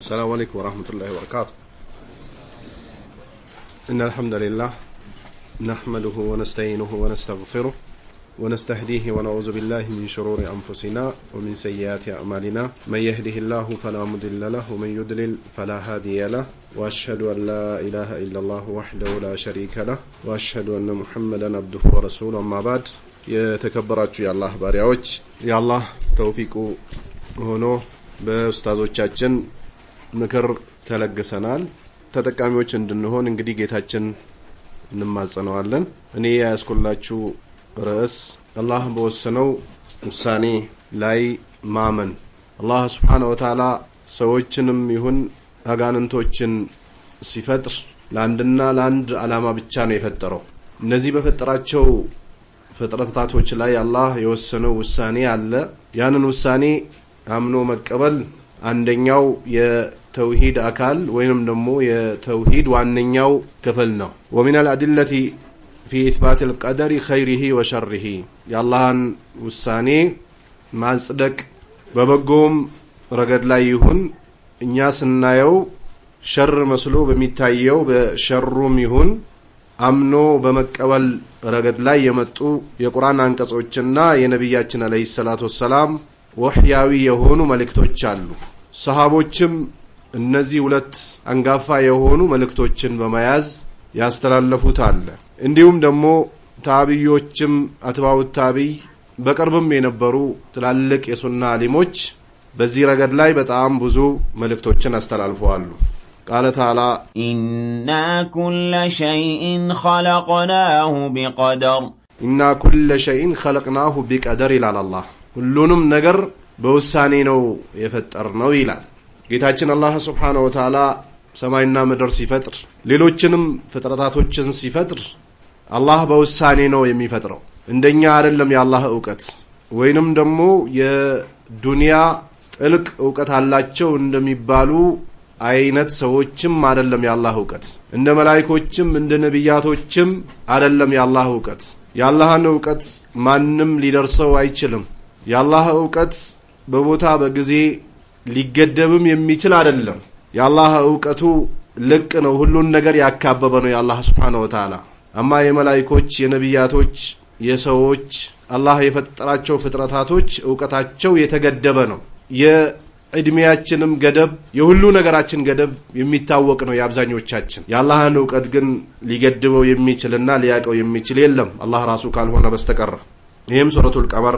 السلام عليكم ورحمة الله وبركاته. إن الحمد لله نحمده ونستعينه ونستغفره ونستهديه ونعوذ بالله من شرور أنفسنا ومن سيئات أعمالنا من يهده الله فلا مضل له ومن يضلل فلا هادي له وأشهد أن لا إله إلا الله وحده لا شريك له وأشهد أن محمدا عبده ورسوله أما بعد የተከበራችሁ የአላህ ባሪያዎች የአላህ ተውፊቁ ሆኖ በኡስታዞቻችን ምክር ተለግሰናል ተጠቃሚዎች እንድንሆን እንግዲህ ጌታችን እንማጸነዋለን። እኔ ያስኩላችሁ ርዕስ አላህ በወሰነው ውሳኔ ላይ ማመን። አላህ Subhanahu Wa Ta'ala ሰዎችንም ይሁን አጋንንቶችን ሲፈጥር ለአንድና ለአንድ ዓላማ ብቻ ነው የፈጠረው። እነዚህ በፈጠራቸው ፍጥረታቶች ላይ አላህ የወሰነው ውሳኔ አለ። ያንን ውሳኔ አምኖ መቀበል አንደኛው የተውሂድ አካል ወይንም ደግሞ የተውሂድ ዋነኛው ክፍል ነው። ومن الأدلة في إثبات القدر خيره وشره የአላህን ውሳኔ ማጽደቅ በበጎም ረገድ ላይ ይሁን እኛ ስናየው ሸር መስሎ በሚታየው በሸሩም ይሁን አምኖ በመቀበል ረገድ ላይ የመጡ የቁርአን አንቀጾችና የነብያችን አለይሂ ሰላቱ ወሰላም ወህያዊ የሆኑ መልእክቶች አሉ። ሰሃቦችም እነዚህ ሁለት አንጋፋ የሆኑ መልእክቶችን በመያዝ ያስተላለፉት አለ። እንዲሁም ደግሞ ታቢዮችም አትባው ታቢይ በቅርብም የነበሩ ትላልቅ የሱና አሊሞች በዚህ ረገድ ላይ በጣም ብዙ መልእክቶችን አስተላልፈዋል። قال تعالى إنا كل شيء خلقناه بقدر إنا كل شيء خلقناه بقدر إلى الله ሁሉንም ነገር በውሳኔ ነው የፈጠርነው ይላል ጌታችን አላህ Subhanahu Wa Ta'ala ሰማይና ምድር ሲፈጥር ሌሎችንም ፍጥረታቶችን ሲፈጥር አላህ በውሳኔ ነው የሚፈጥረው እንደኛ አይደለም የአላህ ዕውቀት ወይንም ደግሞ የዱንያ ጥልቅ ዕውቀት አላቸው እንደሚባሉ አይነት ሰዎችም አይደለም የአላህ ዕውቀት እንደ መላእክቶችም እንደ ነብያቶችም አይደለም የአላህ ዕውቀት የአላህን ዕውቀት ማንንም ሊደርሰው አይችልም የአላህ ዕውቀት በቦታ በጊዜ ሊገደብም የሚችል አይደለም የአላህ ዕውቀቱ ልቅ ነው ሁሉን ነገር ያካበበ ነው የአላህ Subhanahu Wa Ta'ala አማ የመላእክቶች የነብያቶች የሰዎች አላህ የፈጠራቸው ፍጥረታቶች ዕውቀታቸው የተገደበ ነው የእድሜያችንም ገደብ የሁሉ ነገራችን ገደብ የሚታወቅ ነው የአብዛኞቻችን የአላህን ዕውቀት ግን ሊገድበው የሚችልና ሊያቀው የሚችል የለም አላህ ራሱ ካልሆነ በስተቀር ይሄም ሱረቱል ቀመር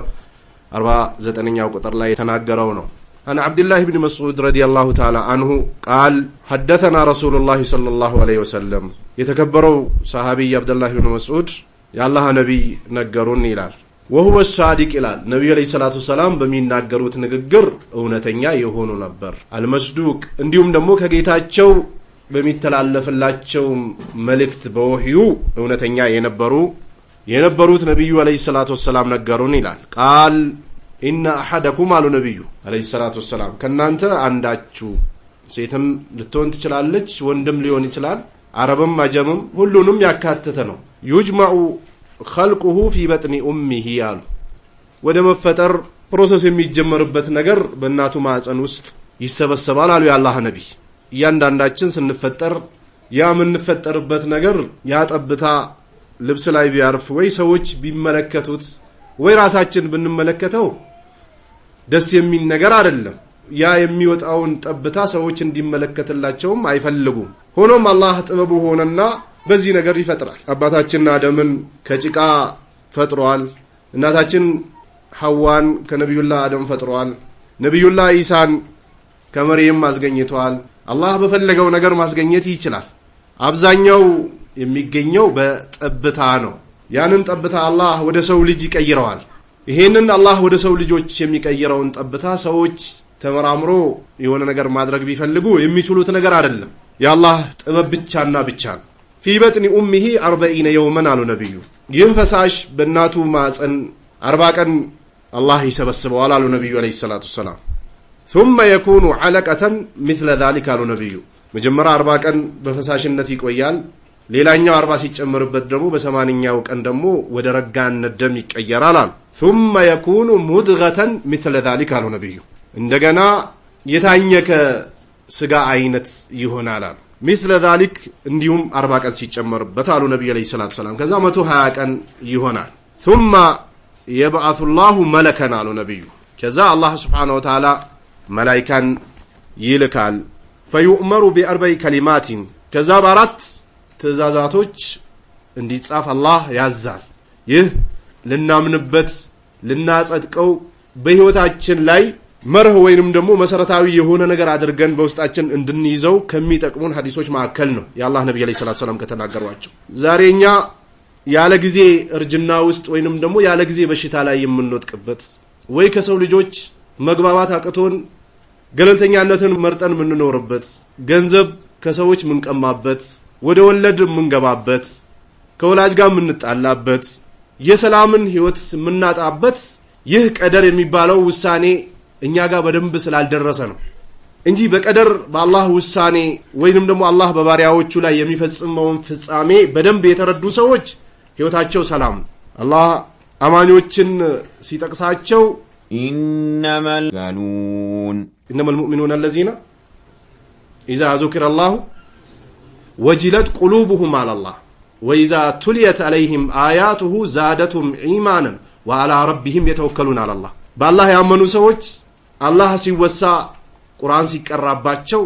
49ኛው ቁጥር ላይ የተናገረው ነው عن عبد الله بن مسعود رضي الله تعالى عنه قال حدثنا رسول الله صلى الله عليه وسلم يتكبروا صحابي عبد الله بن مسعود يا الله نبي نغرون ይላል وهو الصادق ይላል ነብዩ አለይሂ ሰላቱ ሰላም በሚናገሩት ንግግር እውነተኛ የሆኑ ነበር አልመስዱቅ እንዲሁም ደግሞ ከጌታቸው በሚተላለፍላቸው መልእክት በወህዩ እውነተኛ የነበሩት ነብዩ አለይሂ ሰላቱ ሰላም ነገሩን ይላል ቃል ኢነ አሐደኩም አሉ ነብዩ አለይሂ ሰላቱ ሰላም ከናንተ አንዳችሁ ሴትም ልትሆን ትችላለች ወንድም ሊሆን ይችላል አረብም አጀምም ሁሉንም ያካተተ ነው ይጅማዑ خلقه في بطن امه ያሉ ወደ መፈጠር ፕሮሰስ የሚጀመርበት ነገር በእናቱ ማህፀን ውስጥ ይሰበሰባል አሉ የአላህ ነብይ እያንዳንዳችን ስንፈጠር ያ ምንፈጠርበት ነገር ያጠብታ ልብስ ላይ ቢያርፍ ወይ ሰዎች ቢመለከቱት ወይ ራሳችን ብንመለከተው ደስ የሚል ነገር አይደለም ያ የሚወጣውን ጠብታ ሰዎች እንዲመለከትላቸውም አይፈልጉም ሆኖም አላህ ጥበቡ ሆነና በዚህ ነገር ይፈጥራል አባታችን አደምን ከጭቃ ፈጥሯል እናታችን ሐዋን ከነብዩላህ አደም ፈጥሯል ነብዩላህ ኢሳን ከመርየም ማስገኝቷል አላህ በፈለገው ነገር ማስገኘት ይችላል አብዛኛው የሚገኘው በጠብታ ነው ያንን ጠብታ አላህ ወደ ሰው ልጅ ይቀይረዋል ይሄንን አላህ ወደ ሰው ልጆች የሚቀይረውን ጠብታ ሰዎች ተመራምሮ የሆነ ነገር ማድረግ ቢፈልጉ የሚችሉት ነገር አይደለም የአላህ ጥበብ ብቻና ብቻ ነው في بطن امه 40 يوما አሉ ነብዩ ይህ ፈሳሽ በእናቱ ማህፀን 40 ቀን አላህ ይሰበስበዋል አሉ ነብዩ አለይሂ ሰላቱ ሰላም ثم يكون علقة مثل ذلك አሉ ነብዩ መጀመሪያ 40 ቀን በፈሳሽነት ይቆያል ሌላኛው 40 ሲጨመርበት ደግሞ በ80ኛው ቀን ደግሞ ወደ ረጋነት ደም ይቀየራል አሉ ثم يكون مضغة مثل ذلك አሉ ነብዩ እንደገና የታኘከ ስጋ አይነት ይሆናል አሉ። مثل ذلك እንዲሁም 40 ቀን ሲጨመርበት አሉ ነብዩ አለይሂ ሰላቱ ሰላም። ከዛ 120 ቀን ይሆናል። ثم يبعث الله ملكا አሉ ነብዩ። ከዛ አላህ Subhanahu Wa Ta'ala መላእክታን ይልካል። فيؤمر بأربع كلمات ከዛ በአራት ትእዛዛቶች እንዲጻፍ አላህ ያዛል። ይህ ልናምንበት ልናጸድቀው በህይወታችን ላይ መርህ ወይንም ደግሞ መሰረታዊ የሆነ ነገር አድርገን በውስጣችን እንድንይዘው ከሚጠቅሙን ሐዲሶች መካከል ነው የአላህ ነብይ አለይሂ ሰላቱ ሰላም ከተናገሯቸው። ዛሬኛ ያለ ጊዜ እርጅና ውስጥ ወይንም ደግሞ ያለ ጊዜ በሽታ ላይ የምንወጥቅበት ወይ ከሰው ልጆች መግባባት አቅቶን ገለልተኛነትን መርጠን የምንኖርበት ገንዘብ ከሰዎች ምንቀማበት ወደ ወለድ ምንገባበት ከወላጅ ጋር ምንጣላበት የሰላምን ህይወት ምናጣበት ይህ ቀደር የሚባለው ውሳኔ እኛ ጋር በደንብ ስላልደረሰ ነው እንጂ በቀደር በአላህ ውሳኔ ወይንም ደግሞ አላህ በባሪያዎቹ ላይ የሚፈጽመውን ፍጻሜ በደንብ የተረዱ ሰዎች ህይወታቸው ሰላም። አላህ አማኞችን ሲጠቅሳቸው ኢነመል ሙእሚኑነ الذين إذا ذكر الله وجلت قلوبهم على الله وإذا تليت عليهم آياته زادتهم إيمانا وعلى ربهم يتوكلون على الله بالله ያመኑ ሰዎች አላህ ሲወሳ ቁርአን ሲቀራባቸው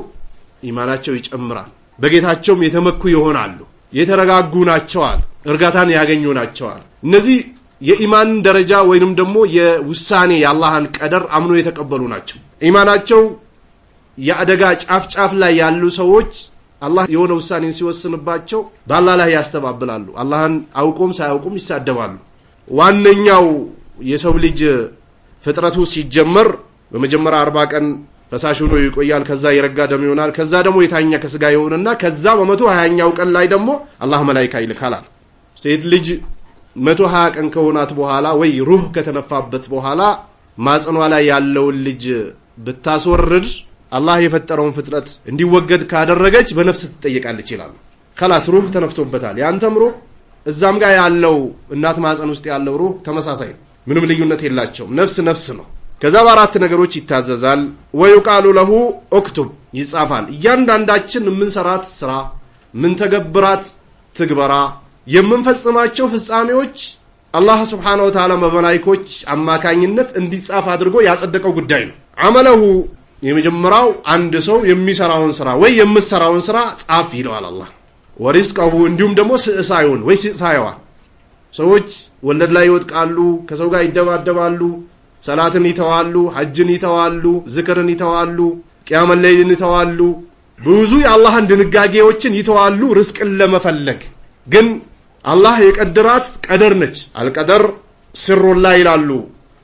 ኢማናቸው ይጨምራል፣ በጌታቸውም የተመኩ ይሆናሉ፣ የተረጋጉ ናቸዋል፣ እርጋታን ያገኙ ናቸዋል። እነዚህ የኢማን ደረጃ ወይንም ደግሞ የውሳኔ የአላህን ቀደር አምኖ የተቀበሉ ናቸው። ኢማናቸው የአደጋ ጫፍ ላይ ያሉ ሰዎች አላህ የሆነ ውሳኔን ሲወስንባቸው በአላህ ላይ ያስተባብላሉ፣ አላህን አውቆም ሳያውቁም ይሳደባሉ። ዋነኛው የሰው ልጅ ፍጥረቱ ሲጀመር በመጀመሪያ 40 ቀን ፈሳሽ ሆኖ ይቆያል። ከዛ የረጋ ደም ይሆናል። ከዛ ደግሞ የታኛ ከስጋ ይሆንና ከዛ በ120ኛው ቀን ላይ ደግሞ አላህ መላእክት ይልካል። ሴት ልጅ 120 ቀን ከሆናት በኋላ ወይ ሩህ ከተነፋበት በኋላ ማጽኗ ላይ ያለውን ልጅ ብታስወርድ አላህ የፈጠረውን ፍጥረት እንዲወገድ ካደረገች በነፍስ ትጠየቃለች ይላል። خلاص ሩህ ተነፍቶበታል። ያንተም ሩህ እዛም ጋር ያለው እናት ማጽን ውስጥ ያለው ሩህ ተመሳሳይ ምንም ልዩነት የላቸውም። ነፍስ ነው። ከዛ በአራት ነገሮች ይታዘዛል። ወይቃሉ ለሁ እክቱብ ይጻፋል። እያንዳንዳችን የምንሰራት ስራ ምን ተገብራት ትግበራ የምንፈጽማቸው ፍጻሜዎች አላህ Subhanahu Wa Ta'ala በመላእክቶች አማካኝነት እንዲጻፍ አድርጎ ያጸደቀው ጉዳይ ነው። አመለሁ የመጀመሪያው አንድ ሰው የሚሰራውን ስራ ወይ የምትሰራውን ስራ ጻፍ ይለዋል አላህ። ወሪዝቀሁ እንዲሁም ደግሞ ስዕሳዩን ወይ ስዕሳይዋ ሰዎች ወለድ ላይ ይወጥቃሉ፣ ከሰው ጋር ይደባደባሉ፣ ሰላትን ይተዋሉ፣ ሐጅን ይተዋሉ፣ ዝክርን ይተዋሉ፣ ቂያም ለይልን ይተዋሉ፣ ብዙ የአላህን ድንጋጌዎችን ይተዋሉ ርዝቅን ለመፈለግ። ግን አላህ የቀደራት ቀደር ነች። አልቀደር ስሩላህ ይላሉ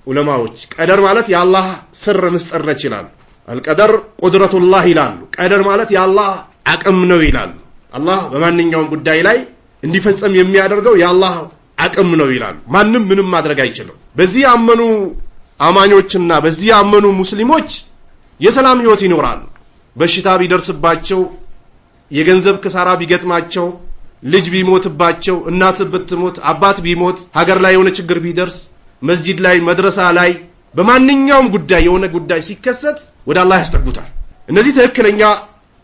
ዑለማዎች። ቀደር ማለት የአላህ ስር ምስጢር ነች ይላሉ። አልቀደር ቁድረቱላህ ይላሉ። ቀደር ማለት የአላህ አቅም ነው ይላሉ። አላህ በማንኛውም ጉዳይ ላይ እንዲፈጸም የሚያደርገው የአላህ አቅም ነው ይላሉ። ማንም ምንም ማድረግ አይችልም። በዚህ ያመኑ አማኞችና በዚህ ያመኑ ሙስሊሞች የሰላም ህይወት ይኖራሉ። በሽታ ቢደርስባቸው፣ የገንዘብ ክሳራ ቢገጥማቸው፣ ልጅ ቢሞትባቸው፣ እናት ብትሞት፣ አባት ቢሞት፣ ሀገር ላይ የሆነ ችግር ቢደርስ፣ መስጂድ ላይ መድረሳ ላይ በማንኛውም ጉዳይ የሆነ ጉዳይ ሲከሰት ወደ አላህ ያስጠጉታል። እነዚህ ትክክለኛ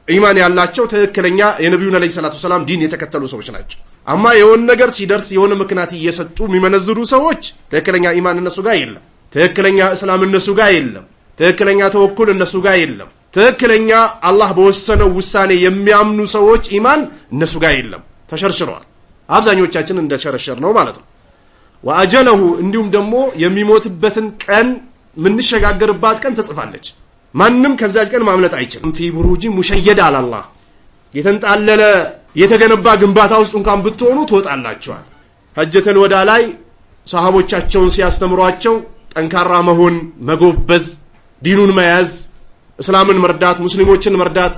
ኢማን ያላቸው ትክክለኛ የነብዩን አለይሂ ሰላቱ ሰላም ዲን የተከተሉ ሰዎች ናቸው። አማ የሆነ ነገር ሲደርስ የሆነ ምክንያት እየሰጡ የሚመነዝሩ ሰዎች ትክክለኛ ኢማን እነሱ ጋር የለም። ትክክለኛ እስላም እነሱ ጋር የለም። ትክክለኛ ተወኩል እነሱ ጋር የለም። ትክክለኛ አላህ በወሰነው ውሳኔ የሚያምኑ ሰዎች ኢማን እነሱ ጋር የለም። ተሸርሽረዋል። አብዛኞቻችን እንደሸረሸር ነው ማለት ነው። ወአጀለሁ እንዲሁም ደግሞ የሚሞትበትን ቀን ምንሸጋገርባት ቀን ተጽፋለች። ማንም ከዛች ቀን ማምለጥ አይችልም። ፊ ብሩጂ ሙሸየዳ አላህ የተንጣለለ የተገነባ ግንባታ ውስጥ እንኳን ብትሆኑ ትወጣላችኋል። ሐጀተል ወዳ ላይ ሰሃቦቻቸውን ሲያስተምሯቸው ጠንካራ መሆን፣ መጎበዝ፣ ዲኑን መያዝ፣ እስላምን መርዳት፣ ሙስሊሞችን መርዳት፣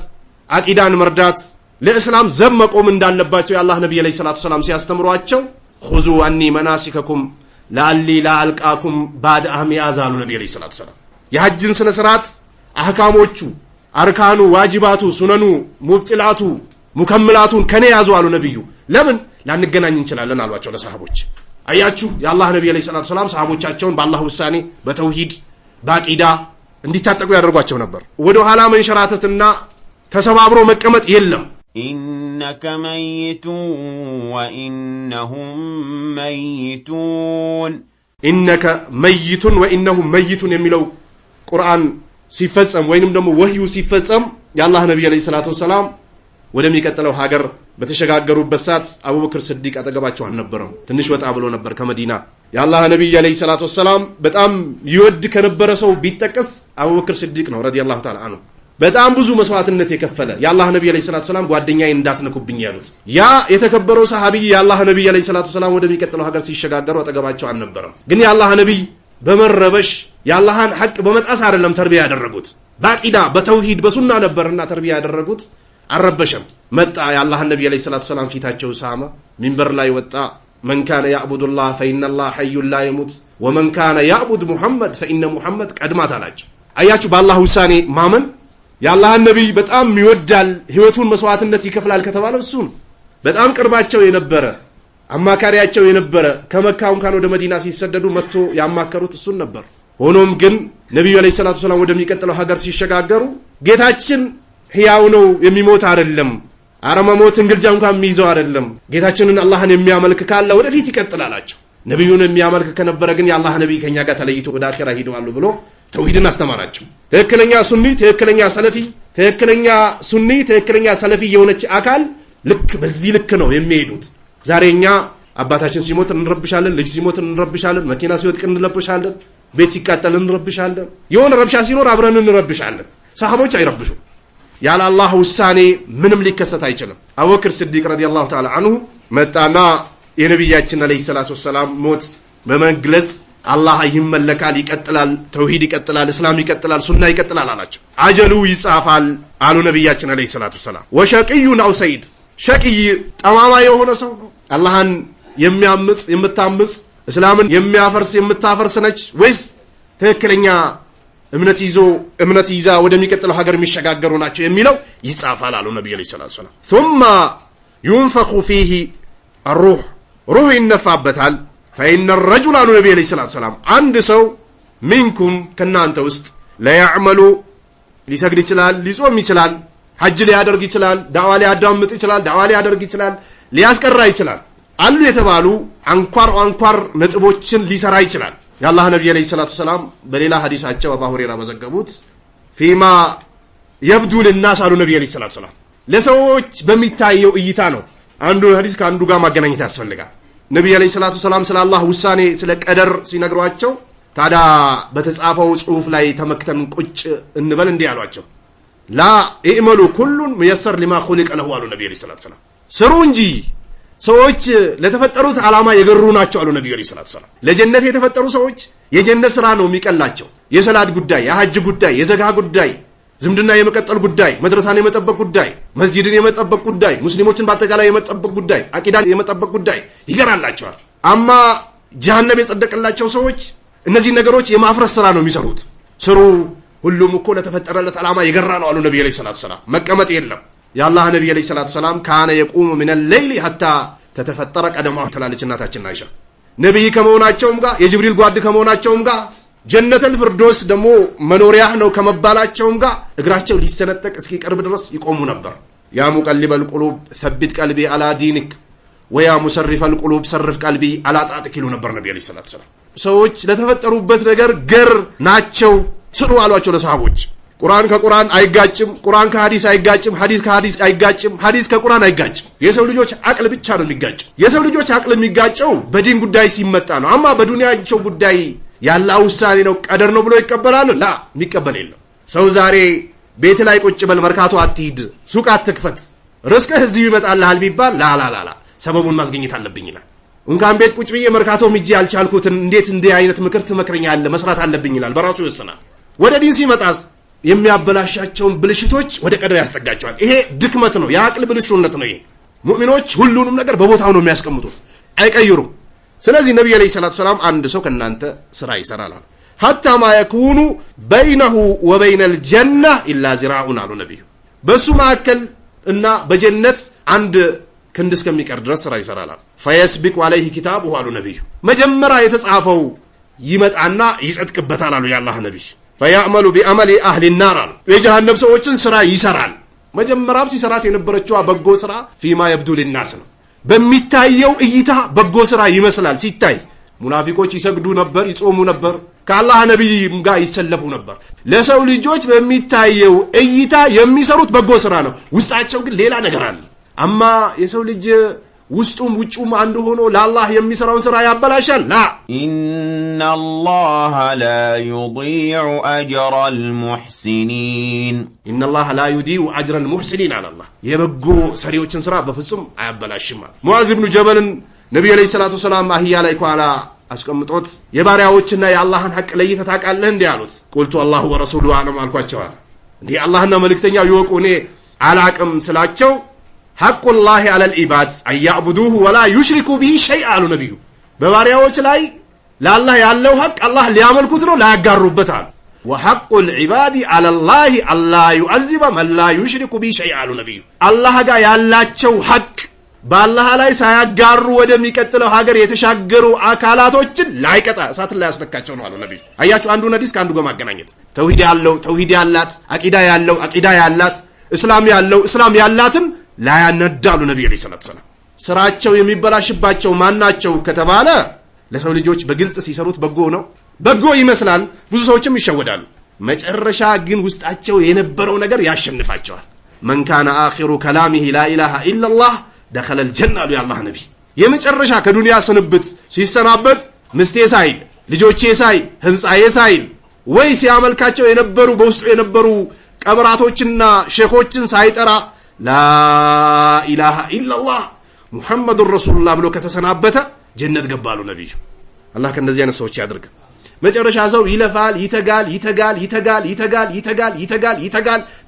አቂዳን መርዳት፣ ለእስላም ዘብ መቆም እንዳለባቸው የአላህ ነብይ አለይሂ ሰላቱ ሰላም ሲያስተምሯቸው ኹዙ አኒ መናሲከኩም ለአሊ ላአልቃኩም ባድ አህሚ አዛሉ ነብይ አለይሂ ሰላቱ ሰላም የሐጅን ስነ ስርዓት አህካሞቹ፣ አርካኑ፣ ዋጅባቱ፣ ሱነኑ፣ ሙብጢላቱ፣ ሙከምላቱን ከኔ ያዙ አሉ ነብዩ። ለምን ላንገናኝ እንችላለን አሏቸው ለሰሃቦች። አያችሁ የአላህ ነብይ አለይሂ ሰላቱ ሰላም ሰሃቦቻቸውን በአላህ ውሳኔ በተውሂድ በአቂዳ እንዲታጠቁ ያደርጓቸው ነበር። ወደ ኋላ መንሸራተትና ተሰባብሮ መቀመጥ የለም። إنك ميت وإنهم ميتون إنك ميت وإنهم ميتون የሚለው ቁርአን ሲፈጸም ወይንም ደግሞ ወህዩ ሲፈጸም የአላህ ነብይ አለይሂ ሰላቱ ወሰላም ወደሚቀጥለው ሀገር በተሸጋገሩበት ሰዓት አቡበክር ስዲቅ አጠገባቸው አልነበረም። ትንሽ ወጣ ብሎ ነበር ከመዲና። የአላህ ነብይ አለይሂ ሰላቱ ወሰላም በጣም ይወድ ከነበረ ሰው ቢጠቀስ አቡበክር ስዲቅ ነው ረዲየላሁ ተዓላ አንሁ። በጣም ብዙ መስዋዕትነት የከፈለ የአላህ ነብይ አለይሂ ሰላቱ ወሰላም ጓደኛዬ እንዳትነኩብኝ ያሉት ያ የተከበረው ሰሃቢ የአላህ ነብይ አለይሂ ሰላቱ ወሰላም ወደሚቀጥለው ሀገር ሲሸጋገሩ አጠገባቸው አልነበረም። ግን የአላህ ነብይ በመረበሽ የአላህን ሐቅ በመጣስ አይደለም ተርቢያ ያደረጉት፣ በአቂዳ በተውሂድ በሱና ነበርና ተርቢያ ያደረጉት። አረበሸም መጣ የአላህ ነብይ አለይሂ ሰላቱ ወሰላም ፊታቸው ሳመ፣ ሚንበር ላይ ወጣ። من كان يعبد الله فإن الله حي لا يموت ومن كان يعبد محمد فإن محمد قد مات አላቸው። አያችሁ በአላህ ውሳኔ ማመን የአላህን ነብይ በጣም ይወዳል፣ ህይወቱን መስዋዕትነት ይከፍላል ከተባለው እሱን በጣም ቅርባቸው የነበረ አማካሪያቸው የነበረ ከመካው እንኳን ወደ መዲና ሲሰደዱ መጥቶ ያማከሩት እሱን ነበር። ሆኖም ግን ነብዩ አለይሂ ሰላቱ ወሰላም ወደሚቀጥለው ሀገር ሲሸጋገሩ ጌታችን ሕያው ነው የሚሞት አይደለም፣ አረመሞት እንግልጃ እንኳን የሚይዘው አይደለም፣ ጌታችንን አላህን የሚያመልክ ካለ ወደፊት ይቀጥላላቸው። ነብዩን የሚያመልክ ከነበረ ግን የአላህ ነብይ ከኛ ጋር ተለይቶ ወደ አኺራ ሄደዋል ብሎ ተውሂድን አስተማራቸው። ትክክለኛ ሱኒ፣ ትክክለኛ ሰለፊ፣ ትክክለኛ ሱኒ፣ ትክክለኛ ሰለፊ የሆነች አካል ልክ በዚህ ልክ ነው የሚሄዱት። ዛሬኛ አባታችን ሲሞት እንረብሻለን፣ ልጅ ሲሞት እንረብሻለን፣ መኪና ሲወድቅ እንረብሻለን፣ ቤት ሲቃጠል እንረብሻለን፣ የሆነ ረብሻ ሲኖር አብረን እንረብሻለን። ሰሃቦች አይረብሹ። ያለ አላህ ውሳኔ ምንም ሊከሰት አይችልም። አቡበክር ስዲቅ ረዲየላሁ ተዓላ አንሁ መጣና የነብያችን አለይሂ ሰላቱ ወሰላም ሞት በመግለጽ አላህ ይመለካል፣ ይቀጥላል፣ ተውሂድ ይቀጥላል፣ እስላም ይቀጥላል፣ ሱና ይቀጥላል አላቸው። አጀሉ ይጻፋል አሉ ነብያችን አለይሂ ሰላቱ ወሰላም። ወሸቂዩን አው ሰይድ ሸቂይ ጠማማ የሆነ ሰው ነው አላህን የሚያምጽ የምታምጽ እስላምን የሚያፈርስ የምታፈርስ ነች ወይስ ትክክለኛ እምነት ይዛ ወደሚቀጥለው ሀገር የሚሸጋገሩ ናቸው የሚለው ይጻፋል አሉ ነብዩ አለይሂ ሰላቱ ወሰላም። ثم ينفخ فيه الروح روح ይነፋበታል። فإن الرجل አሉ ነብዩ አለይሂ ሰላቱ ወሰላም አንድ ሰው منكم ከናንተ ውስጥ ለያዕመሉ ሊሰግድ ይችላል፣ ሊጾም ይችላል፣ ሐጅ ሊያደርግ ይችላል፣ ዳዋ ሊያዳምጥ ይችላል፣ ዳዋ ሊያደርግ ይችላል፣ ሊያስቀራ ይችላል አሉ የተባሉ አንኳር ነጥቦችን ሊሰራ ይችላል። የአላህ ነብይ አለይሂ ሰላቱ ወሰላም በሌላ ሐዲሳቸው አቡ ሁረይራ በዘገቡት ፊማ የብዱ ለናስ አሉ ነብይ አለይሂ ሰላቱ ወሰላም ለሰዎች በሚታየው እይታ ነው። አንዱ ሐዲስ ከአንዱ ጋር ማገናኘት ያስፈልጋል። ነብይ አለይሂ ሰላቱ ወሰላም ስለ አላህ ውሳኔ ስለ ቀደር ሲነግሯቸው ታዲያ በተጻፈው ጽሑፍ ላይ ተመክተን ቁጭ እንበል እንዲህ አሏቸው። ላ ኢዕመሉ ኩሉን ሙየሰር ሊማ ኹሊቀ ለሁ አሉ ነብይ አለይሂ ሰላቱ ወሰላም ስሩ እንጂ ሰዎች ለተፈጠሩት ዓላማ የገሩ ናቸው አሉ ነብዩ አለይሂ ሰላቱ ወሰላም። ለጀነት የተፈጠሩ ሰዎች የጀነት ስራ ነው የሚቀላቸው። የሰላት ጉዳይ፣ የሐጅ ጉዳይ፣ የዘካ ጉዳይ፣ ዝምድና የመቀጠል ጉዳይ፣ መድረሳን የመጠበቅ ጉዳይ፣ መስጂድን የመጠበቅ ጉዳይ፣ ሙስሊሞችን በአጠቃላይ የመጠበቅ ጉዳይ፣ አቂዳን የመጠበቅ ጉዳይ ይገራላቸዋል። አማ ጀሃነም የጸደቀላቸው ሰዎች እነዚህ ነገሮች የማፍረስ ስራ ነው የሚሰሩት። ስሩ ሁሉም እኮ ለተፈጠረለት ዓላማ የገራ ነው አሉ ነብዩ አለይሂ ሰላቱ ወሰላም። መቀመጥ የለም። የአላህ ነብይ አለይሂ ሰላቱ ወሰላም ካነ የቁሙ ሚነ ሌይሊ ሐታ ተተፈጠረ ቀደማ ትላለች እናታችን አይሻ። ነብይ ከመሆናቸውም ጋር የጅብሪል ጓድ ከመሆናቸውም ጋር ጀነተል ፍርዶስ ደግሞ መኖሪያህ ነው ከመባላቸውም ጋር እግራቸው ሊሰነጠቅ እስኪቀርብ ድረስ ይቆሙ ነበር። ያ ሙቀሊበል ቁሉብ ሰቢት ቀልቢ አላ ዲኒክ ወያ ሙሰርሪፈል ቁሉብ ሰርፍ ቀልቢ አላ ጣዕቲክ ይሉ ነበር ነብይ አለይሂ ሰላቱ ወሰላም። ሰዎች ለተፈጠሩበት ነገር ገር ናቸው ስሩ አሏቸው ለሰሃቦች። ቁርአን ከቁርአን አይጋጭም፣ ቁርአን ከሐዲስ አይጋጭም፣ ሐዲስ ከሐዲስ አይጋጭም፣ ሐዲስ ከቁርአን አይጋጭም። የሰው ልጆች አቅል ብቻ ነው የሚጋጭው። የሰው ልጆች አቅል የሚጋጨው በዲን ጉዳይ ሲመጣ ነው። አማ በዱንያቸው ጉዳይ ያላህ ውሳኔ ነው ቀደር ነው ብሎ ይቀበላሉ? ላ የሚቀበል የለም። ሰው ዛሬ ቤት ላይ ቁጭ በል፣ መርካቶ አትሂድ፣ ሱቅ አትክፈት፣ ርስቅህ እዚሁ ይመጣልሃል ቢባል ላ ሰበቡን ማስገኘት አለብኝ ይላል። እንኳን ቤት ቁጭ ብዬ መርካቶ ምጄ ያልቻልኩትን እንዴት እንዲህ አይነት ምክር ትመክረኛለህ? መስራት አለብኝ ይላል። በራሱ ይወስናል። ወደ ዲን ሲመጣስ የሚያበላሻቸውን ብልሽቶች ወደ ቀደር ያስጠጋቸዋል። ይሄ ድክመት ነው፣ የአቅል ብልሹነት ነው። ይሄ ሙእሚኖች ሁሉንም ነገር በቦታው ነው የሚያስቀምጡት፣ አይቀይሩም። ስለዚህ ነብዩ አለይሂ ሰላቱ ወሰላም አንድ ሰው ከናንተ ስራ ይሰራል አሉ። ሐታ ማ የኩኑ በይነሁ ወበይነል ጀና ኢላ ዚራኡን አሉ ነብዩ። በሱ መካከል እና በጀነት አንድ ክንድ እስከሚቀር ድረስ ስራ ይሰራል አሉ። ፈየስቢቁ አለይሂ ኪታቡሁ አሉ ነብዩ። መጀመሪያ የተጻፈው ይመጣና ይጸድቅበታል አሉ የአላህ ነብይ። ፈያዕመሉ ቢዐመሊ አህሊ ናር አሉ። የጀሃነም ሰዎችን ስራ ይሰራል። መጀመሪያም ሲሰራት የነበረችው በጎ ስራ ፊማ يبدو للناس ነው በሚታየው እይታ በጎ ስራ ይመስላል ሲታይ ሙናፊቆች ይሰግዱ ነበር ይጾሙ ነበር ከአላህ ነብይም ጋር ይሰለፉ ነበር ለሰው ልጆች በሚታየው እይታ የሚሰሩት በጎ ስራ ነው ውስጣቸው ግን ሌላ ነገር አለ አማ የሰው ልጅ ውስጡም ውጭም አንድ ሆኖ ለአላህ የሚሰራውን ስራ ያበላሻል ላ ኢነላህ ላ ዩዲዑ አጅረል ሙህሲኒን ኢነላህ ላ ዩዲዑ አጅረል ሙህሲኒን አላህ የበጎ ሰሪዎችን ስራ በፍጹም አያበላሽም ሙዓዝ ኢብኑ ጀበልን ነብዩ አለይሂ ሰላቱ ሰላም አህያ ላይ ቋላ አስቀምጦት የባሪያዎችና የአላህን ሐቅ ለይተህ ታውቃለህ እንዴ አሉት ቁልቱ አላሁ ወረሱሉ አለም አልኳቸው እንዴ አላህና መልእክተኛው ይወቁ እኔ አላቅም ስላቸው ሐቁላሂ ዐለል ኢባድ አያዕቡዱሁ ወላ ዩሽሪኩ ቢሂ ሸይአ አሉ ነብዩ በባሪያዎች ላይ ለአላህ ያለው ሐቅ አላህ ሊያመልኩት ነው ላያጋሩበት አሉ ወሐቁል ዒባዲ ዐለላሂ አላ ዩዐዚበ መን ላ ዩሽሪኩ ቢሂ ሸይአ አሉ ነብዩ አላህ ጋር ያላቸው ሐቅ በአላህ ላይ ሳያጋሩ ወደሚቀጥለው ሀገር የተሻገሩ አካላቶችን ላይቀጣ እሳት ላይ ያስነካቸው ነው አሉ ነብዩ አያችሁ አንዱ ሐዲስ ከአንዱ ጋር ማገናኘት ተውሂድ ያለው ተውሂድ ያላት አቂዳ ያለው አቂዳ ያላት እስላም ያለው እስላም ያላትን ላያነዳሉ ነብዩ አለይሂ ሰላቱ ሰላም ስራቸው የሚበላሽባቸው ማናቸው ከተባለ ለሰው ልጆች በግልጽ ሲሰሩት በጎ ነው በጎ ይመስላል ብዙ ሰዎችም ይሸወዳሉ መጨረሻ ግን ውስጣቸው የነበረው ነገር ያሸንፋቸዋል من كان آخر كلامه لا إله إلا الله دخل الجنة يا الله نبي የመጨረሻ ከዱንያ ስንብት ሲሰናበት ምስቴ ሳይል ልጆቼ ሳይል ህንጻዬ ሳይል ወይ ሲያመልካቸው የነበሩ በውስጡ የነበሩ ቀብራቶችና ሼኾችን ሳይጠራ لا إله إلا الله محمد رسول الله ብሎ ከተሰናበተ ጀነት ገባሉ ነብዩ አላህ ከነዚህ አይነት ሰዎች ያድርግ መጨረሻ ሰው ይለፋል ይተጋል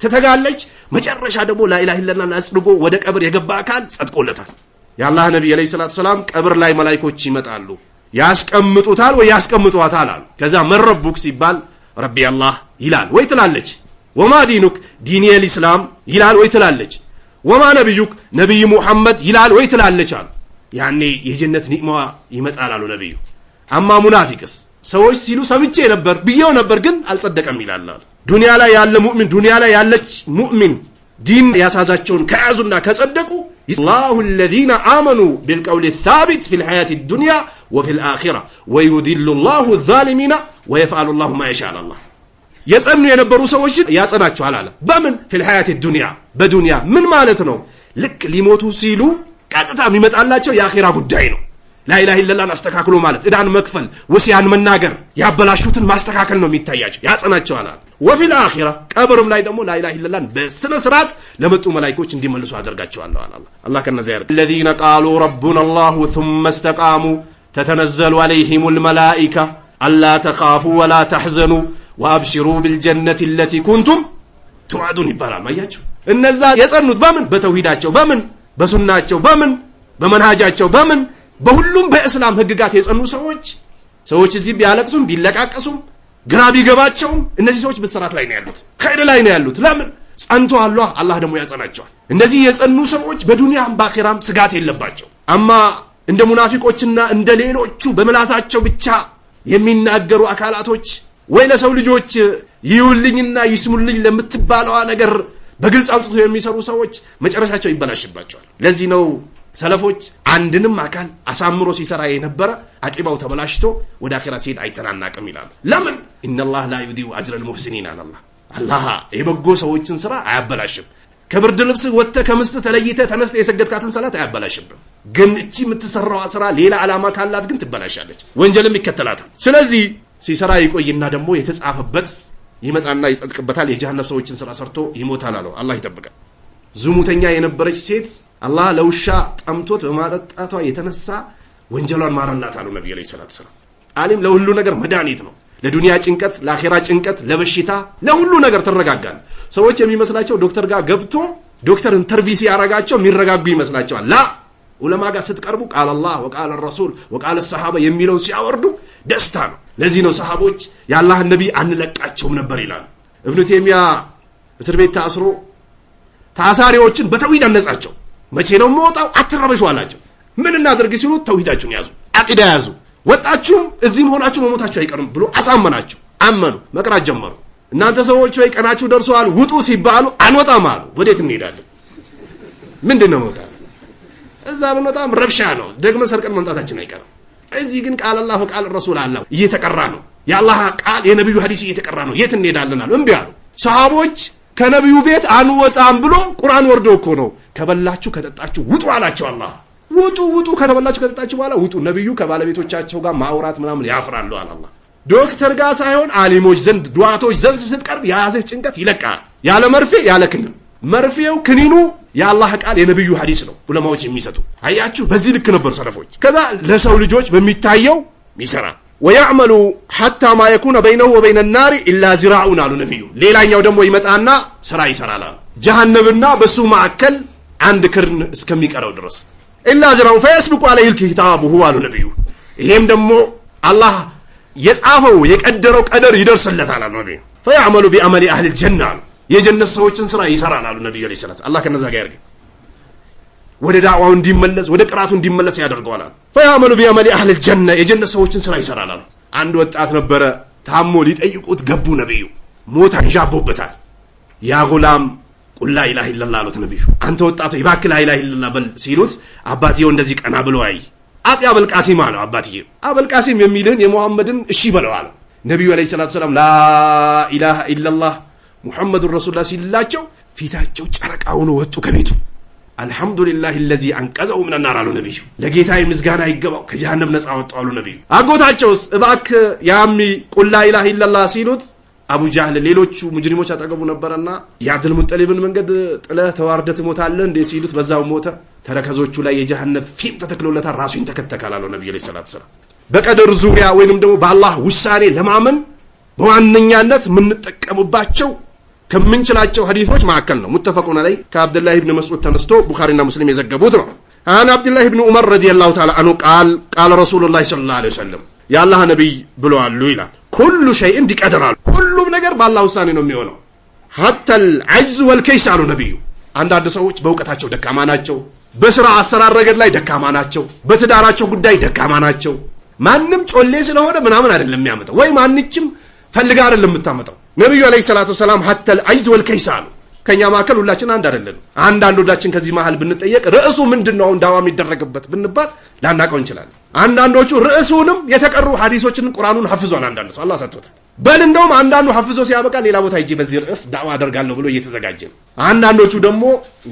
ተተጋለች መጨረሻ ደግሞ لا إله إلا الله አጽድጎ ወደ ቀብር የገባ አካል ጸድቆለታል የአላህ ነብይ አለይሂ ሰላቱ ሰላም ቀብር ላይ መላእክቶች ይመጣሉ ያስቀምጡታል ወይ ያስቀምጡዋታል አሉ ከዛ መረቡክ ሲባል ረቢ አላህ ይላል ወይ ትላለች ወማ ዲኑክ ዲኒ الاسلام ይላል ወይ ትላለች ወማ ነብዩክ ነብይ ሙሐመድ ይላል ወይ ትላለች አሉ ያኔ የጀነት ኒዕማዋ ይመጣል አሉ ነብዩ አማ ሙናፊቅስ ሰዎች ሲሉ ሰምቼ ነበር ብየው ነበር ግን አልጸደቀም ይላል ዱንያ ላይ ያለ ሙእሚን ዱንያ ላይ ያለች ሙእሚን ዲን ያሳዛቸውን ከያዙና ከጸደቁ الله الذين آمنوا بالقول الثابت في الحياة الدنيا وفي الآخرة ويذل الله الظالمين ويفعل الله ما يشاء الله يصنو የነበሩ ሰዎች ያጸናቸዋል አለ በምን في الحياة الدنيا በዱንያ ምን ማለት ነው ልክ ሊሞቱ ሲሉ ቀጥታ የሚመጣላቸው የአኺራ ጉዳይ ነው لا إله إلا الله አስተካክሎ ማለት እዳን መክፈል ወሲያን መናገር ያበላሹትን ማስተካከል ነው የሚታያቸው ያጸናቸዋል አለ وفي الآخرة ቀብርም ላይ ደግሞ لا إله إلا الله በስነ ስርዓት ለመጡ መላእክቶች እንዲመልሱ አደርጋቸዋለሁ አለ አላህ ከነዚያ ያርግ الذين قالوا ربنا الله ثم استقاموا تتنزل عليهم الملائكة ألا تخافوا ولا تحزنوا وأبشروا بالجنة التي كنتم توعدون ይባላል ማያችሁ እነዛ የጸኑት በምን በተውሂዳቸው በምን በሱናቸው በምን በመንሃጃቸው በምን በሁሉም በእስላም ህግጋት የጸኑ ሰዎች እዚህ ቢያለቅሱም ቢለቃቀሱም ግራ ቢገባቸውም እነዚህ ሰዎች በስራት ላይ ነው ያሉት ኸይር ላይ ነው ያሉት ለምን ጸንቶ አላህ ደግሞ ያጸናቸዋል እነዚህ የጸኑ ሰዎች በዱንያም በአኺራም ስጋት የለባቸው አማ እንደ ሙናፊቆችና እንደ ሌሎቹ በመላሳቸው ብቻ የሚናገሩ አካላቶች ወይ ለሰው ልጆች ይውልኝና ይስሙልኝ ለምትባለው ነገር በግልጽ አውጥቶ የሚሰሩ ሰዎች መጨረሻቸው ይበላሽባቸዋል ለዚህ ነው ሰለፎች አንድንም አካል አሳምሮ ሲሰራ የነበረ አቂባው ተበላሽቶ ወደ አኺራ ሲሄድ አይተናናቅም ይላሉ ለምን ኢነላህ ላ ዩዲዑ አጅረል ሙህሲኒን አላህ የበጎ ሰዎችን ስራ አያበላሽም ከብርድ ልብስ ወጥተ ከምስት ተለይተ ተነስተ የሰገድካትን ሰላት አያበላሽም ግን እቺ የምትሰራው ስራ ሌላ ዓላማ ካላት ግን ትበላሻለች ወንጀልም ይከተላታል ስለዚህ ሲሰራ ይቆይና ደግሞ የተጻፈበት ይመጣና ይጸድቅበታል የጀሃነም ሰዎችን ስራ ሰርቶ ይሞታል አለው አላህ ይጠብቃል ዝሙተኛ የነበረች ሴት አላህ ለውሻ ጠምቶት በማጠጣቷ የተነሳ ወንጀሏን ማረላት አሉ ነብዩ አለይሂ ሰላቱ ሰላም ዓለም ለሁሉ ነገር መድኃኒት ነው ለዱንያ ጭንቀት ለአኺራ ጭንቀት ለበሽታ ለሁሉ ነገር ተረጋጋል ሰዎች የሚመስላቸው ዶክተር ጋር ገብቶ ዶክተር ኢንተርቪው ያረጋቸው የሚረጋጉ ይመስላቸዋል ላ ዑለማ ጋር ስትቀርቡ ቃል አላህ ወቃል الرسول ወቃል الصحابه የሚለው ሲያወርዱ ደስታ ነው ለዚህ ነው ሰሃቦች የአላህ ነብይ አንለቃቸውም ነበር ይላል ኢብኑ ተይሚያ እስር ቤት ታስሮ ታሳሪዎችን በተውሂድ አነጻቸው መቼ ነው ሞታው አትረበሹ አላቸው ምን እናድርግ ሲሉ ተውሂዳችሁን ያዙ አቂዳ ያዙ ወጣችሁም እዚህም ሆናችሁ መሞታችሁ አይቀርም ብሎ አሳመናቸው አመኑ መቅራት ጀመሩ እናንተ ሰዎች ወይ ቀናችሁ ደርሷል ውጡ ሲባሉ አንወጣም አሉ። ወዴት እንሄዳለን? ምንድነው መውጣት? እዛ ብንወጣም ረብሻ ነው፣ ደግሞ ሰርቀን መምጣታችን አይቀርም። እዚህ ግን ቃል አላህ ወቃል ረሱል አላህ እየተቀራ ነው። የአላህ ቃል የነብዩ ሐዲስ እየተቀራ ነው። የት እንሄዳለን አሉ። እምቢ አሉ። ሰሃቦች ከነብዩ ቤት አንወጣም ብሎ ቁርአን ወርዶ እኮ ነው ከበላችሁ ከጠጣችሁ ውጡ አላቸው አላህ። ውጡ ከተበላችሁ ከጠጣችሁ በኋላ ውጡ። ነብዩ ከባለቤቶቻቸው ጋር ማውራት ምናምን ያፍራሉ አላህ። ዶክተር ጋር ሳይሆን አሊሞች ዘንድ ዱዓቶች ዘንድ ስትቀርብ የያዘህ ጭንቀት ይለቃል። ያለ መርፌ ያለ ክኒን። መርፌው ክኒኑ የአላህ ቃል የነብዩ ሐዲስ ነው ዑለማዎች የሚሰጡ። አያችሁ በዚህ ልክ ነበር ሰለፎች። ከዛ ለሰው ልጆች በሚታየው ይሰራ ወያዕመሉ ሐታ ማ የኩነ በይነሁ ወበይነ ናሪ ኢላ ዚራኡን አሉ ነብዩ። ሌላኛው ደግሞ ይመጣና ስራ ይሰራል አሉ ጀሃነምና በሱ ማዕከል አንድ ክርን እስከሚቀረው ድረስ ኢላ ዚራኡን ፈየስብቁ ዐለይሂል ኪታቡሁ አሉ ነብዩ። ይሄም ደግሞ አላህ የጻፈው የቀደረው ቀደር ይደርስለታል አሉ ነብዩ። ፈያዕመሉ ቢዐመሊ አህሊል ጀና አሉ የጀነት ሰዎችን ስራ ይሰራል አሉ ነብዩ አለይሂ ሰላም። አላህ ከነዛ ጋር ያርገን። ወደ ዳዕዋው እንዲመለስ ወደ ቅራቱ እንዲመለስ ያደርገዋል አሉ። ፈያዕመሉ ቢዐመሊ አህሊል ጀና የጀነት ሰዎችን ስራ ይሰራል አሉ። አንድ ወጣት ነበረ ታሞ ሊጠይቁት ገቡ ነብዩ። ሞት አንዣቦበታል። ያ ጉላም ቁል ላ ኢላሃ ኢለላህ አሉት ነብዩ። አንተ ወጣቱ እባክህ ላ ኢላሃ ኢለላህ በል ሲሉት አባትየው እንደዚህ ቀና ብሎ አይ አጢ አበልቃሲም አለው። አባትየው አበልቃሲም የሚልህን የሙሐመድን እሺ በለው አለው ነብዩ አለይሂ ሰላቱ ሰላም። ላ ኢላሃ ኢለላህ ሙሐመዱን ረሱሉላህ ሲላቸው ፊታቸው ጨረቃ ሆኖ ወጡ ከቤቱ። አልহামዱሊላሂ الذي አንቀዘው ምን النار አሉ ነብዩ። ለጌታዬ ምስጋና ይገባው ከጀሃነም ነፃ ወጣው አሉ ነብዩ። አጎታቸውስ እባክህ ያሚ ቁል ላ ኢላሃ ኢለላህ ሲሉት አቡ ጃህል ሌሎቹ ሙጅሪሞች አጠገቡ ነበርና የአብዱል ሙጠሊብን መንገድ ጥለህ ተዋርደህ ትሞታለህ እንዴ ሲሉት በዛው ሞተ። ተረከዞቹ ላይ የጀሃነም ፊም ተተክሎለታል። ራሱ ይንተከተካል አሉ ነብዩ አለይሂ ሰላቱ ሰላም። በቀደር ዙሪያ ወይንም ደግሞ በአላህ ውሳኔ ለማመን በዋነኛነት የምንጠቀምባቸው ከምንችላቸው ሐዲሶች መካከል ነው። ሙተፈቁን ዐለይሂ ከአብዱላህ ኢብኑ መስዑድ ተነስቶ ቡኻሪና ሙስሊም የዘገቡት ነው። አን አብዱላህ ኢብኑ ዑመር ረዲየላሁ ተዓላ አንሁ ቃል ረሱሉላህ ሰለላሁ ዐለይሂ ወሰለም የአላህ ነብይ ብለዋል ይላል ኩሉ ሸይእን ቢቀደር አሉ። ሁሉም ነገር በአላህ ውሳኔ ነው የሚሆነው። ሐተል ዐጅዝ ወልከይስ አሉ ነብዩ። አንዳንድ ሰዎች በእውቀታቸው ደካማ ናቸው፣ በስራ አሰራር ረገድ ላይ ደካማ ናቸው፣ በትዳራቸው ጉዳይ ደካማ ናቸው። ማንም ጮሌ ስለሆነ ምናምን አይደለም የሚያመጣው፣ ወይ ማንችም ፈልጋ አይደለም የምታመጣው። ነብዩ አለይሂ ሰላቱ ሰላም ሐተል ዐጅዝ ወልከይስ አሉ። ከኛ መካከል ሁላችን አንድ አይደለም። አንዳንዶቻችን ከዚህ መሃል ብንጠየቅ ርዕሱ ምንድነው አሁን ዳዋ የሚደረግበት ብንባል ላናቀው እንችላለን። አንዳንዶቹ ርዕሱንም የተቀሩ ሐዲሶችን ቁርአኑን ሐፍዟል። አንዳንዱ ሰው አላህ ሰጥቶታል። በል እንደውም አንዳንዱ ሐፍዞ ሲያበቃ ሌላ ቦታ ሂጂ በዚህ ርዕስ ዳዋ አደርጋለሁ ብሎ እየተዘጋጀ ነው። አንዳንዶቹ ደግሞ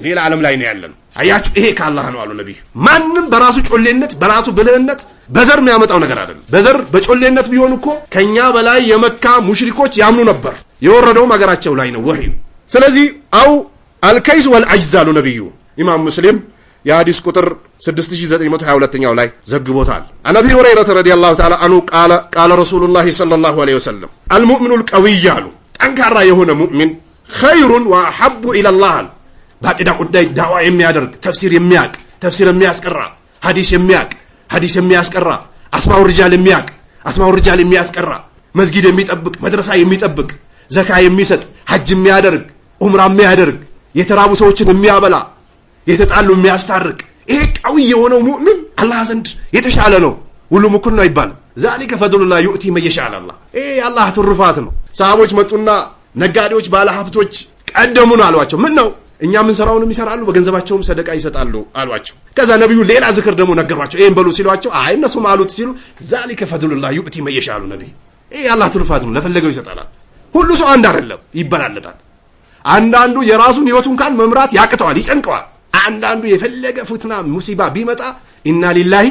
ሌላ ዓለም ላይ ነው ያለን። አያችሁ ይሄ ከአላህ ነው አሉ ነብዩ። ማንም በራሱ ጮሌነት በራሱ ብልህነት በዘር የሚያመጣው ነገር አይደለም። በዘር በጮሌነት ቢሆን እኮ ከኛ በላይ የመካ ሙሽሪኮች ያምኑ ነበር። የወረደውም ሀገራቸው ላይ ነው ወህዩ። ስለዚህ አው አልከይስ ወልዐጅዝ አሉ ነብዩ። ኢማም ሙስሊም የሐዲስ ቁጥር 6922ኛው ላይ ዘግቦታል። አን አቢ ሁረይራ ረዲየላሁ ተዓላ አንሁ ቃለ ረሱሉላህ ሰለላሁ ዐለይሂ ወሰለም አልሙእሚኑል ቀዊይ አሉ ጠንካራ የሆነ ሙእሚን ኸይሩን ወአሐቡ ኢለላህ አሉ። በአቂዳ ጉዳይ ዳዋ የሚያደርግ ተፍሲር የሚያቅ ተፍሲር የሚያስቀራ ሐዲስ የሚያቅ ሐዲስ የሚያስቀራ አስማው ሪጃል የሚያቅ አስማው ሪጃል የሚያስቀራ መስጊድ የሚጠብቅ መድረሳ የሚጠብቅ ዘካ የሚሰጥ ሐጅ የሚያደርግ ዑምራ የሚያደርግ የተራቡ ሰዎችን የሚያበላ የተጣሉ የሚያስታርቅ ይሄ ቀዊ የሆነው ሙእሚን አላህ ዘንድ የተሻለ ነው። ሁሉም እኩል ነው አይባልም። ዛሊከ ፈድሉላህ ዩእቲ መን የሻእ አላህ። ይሄ የአላህ ትሩፋት ነው። ሰሃቦች መጡና ነጋዴዎች ባለ ሀብቶች ቀደሙን አሏቸው። ምን ነው እኛ ምን ሰራውንም ይሰራሉ በገንዘባቸውም ሰደቃ ይሰጣሉ አሏቸው። ከዛ ነብዩ ሌላ ዝክር ደግሞ ነገሯቸው። ይሄን በሉ ሲሏቸው አይ እነሱም አሉት ሲሉ ዛሊከ ፈድሉላህ ዩእቲ መን የሻእ አሉ ነብዩ። ይሄ የአላህ ትሩፋት ነው። ለፈለገው ይሰጣል። ሁሉ ሰው አንድ አይደለም፣ ይበላለጣል። አንዳንዱ የራሱን ህይወቱን ካን መምራት ያቅተዋል፣ ይጨንቀዋል። አንዳንዱ የፈለገ ፍትና ሙሲባ ቢመጣ ኢና ሊላሂ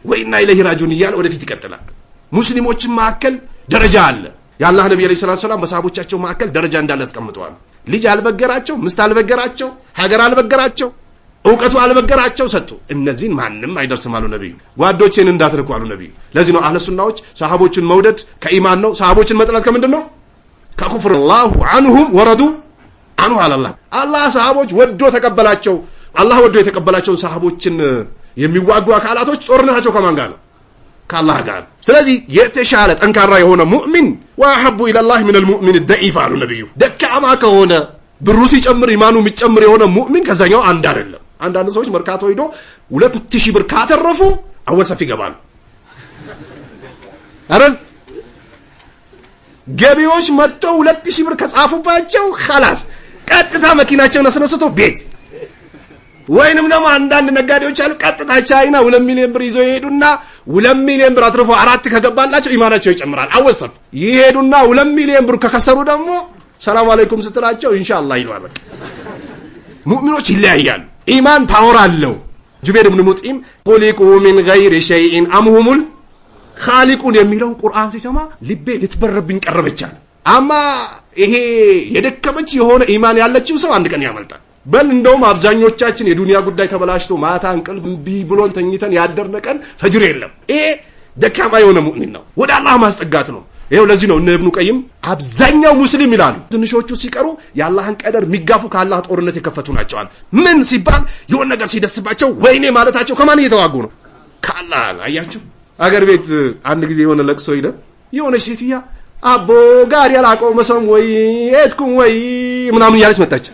ወኢና ኢለይሂ ራጂዑን እያለ ወደፊት ይቀጥላል። ሙስሊሞችን መካከል ደረጃ አለ። የአላህ ነብይ አለይሂ ሰላቱ ሰላም በሰሃቦቻቸው መካከል ደረጃ እንዳለ አስቀምጠዋል። ልጅ አልበገራቸው፣ ምስት አልበገራቸው፣ ሀገር አልበገራቸው፣ ዕውቀቱ አልበገራቸው ሰጡ። እነዚህን ማንም አይደርስም አሉ ነብዩ። ጓዶቼን እንዳትርቁ አሉ ነብዩ። ለዚህ ነው አህለ ሱናዎች ሰሃቦችን መውደድ ከኢማን ነው፣ ሰሃቦችን መጥላት ከምንድን ነው? ከኩፍር አላሁ አንሁም ወረዱ አንሁ አላህ። አላህ ሰሃቦች ወዶ ተቀበላቸው። አላህ ወዶ የተቀበላቸውን ሰሃቦችን የሚዋጉ አካላቶች ጦርነታቸው ከማን ጋር ነው? ከአላህ ጋር። ስለዚህ የተሻለ ጠንካራ የሆነ ሙእሚን ወአሐቡ ኢለላህ ሚነል ሙእሚን ደኢፍ አሉ ነብዩ። ደካማ ከሆነ ብሩ ሲጨምር ኢማኑ የሚጨምር የሆነ ሙእሚን ከዛኛው አንድ አይደለም። አንዳንድ ሰዎች መርካቶ ሄዶ 2000 ብር ካተረፉ አወሰፍ ይገባሉ አይደል? ገቢዎች መጥተው 2000 ብር ከጻፉባቸው خلاص ቀጥታ መኪናቸውን አስነስተው ቤት ወይንም ደግሞ አንዳንድ ነጋዴዎች አሉ ቀጥታ ቻይና 2 ሚሊዮን ብር ይዘው ይሄዱና 2 ሚሊዮን ብር አትርፎ 4 ከገባላቸው ኢማናቸው ይጨምራል። አወሰፍ ይሄዱና 2 ሚሊዮን ብር ከከሰሩ ደግሞ ሰላም አለይኩም ስትላቸው ኢንሻአላህ ይሏል። ሙእሚኖች ይለያያሉ። ኢማን ፓወር አለው። ጁበይር ኢብኑ ሙጥዒም ኹሊቁ ሚን ገይሪ ሸይኢን አምሁሙል ኻሊቁን የሚለው ቁርአን ሲሰማ ልቤ ልትበረብኝ ቀረበቻል። አማ ይሄ የደከመች የሆነ ኢማን ያለችው ሰው አንድ ቀን ያመልጣል። በል እንደውም አብዛኞቻችን የዱንያ ጉዳይ ተበላሽቶ ማታ እንቅልፍ እምቢ ብሎን ተኝተን ያደርነቀን ፈጅር የለም። ይሄ ደካማ የሆነ ሙእሚን ነው። ወደ አላህ ማስጠጋት ነው። ይሄው ለዚህ ነው እነ ኢብኑ ቀይም አብዛኛው ሙስሊም ይላሉ ትንሾቹ ሲቀሩ የአላህን ቀደር የሚጋፉ ከአላህ ጦርነት የከፈቱ ናቸዋል። ምን ሲባል የሆነ ነገር ሲደስባቸው ወይኔ ማለታቸው ከማን እየተዋጉ ነው? ከአላህ። አያችሁ አገር ቤት አንድ ጊዜ የሆነ ለቅሶ ሄደ። የሆነ ሴትያ አቦ ጋር ያላቀው መሰም ወይ እትኩም ወይ ምናምን ያለች መጣች።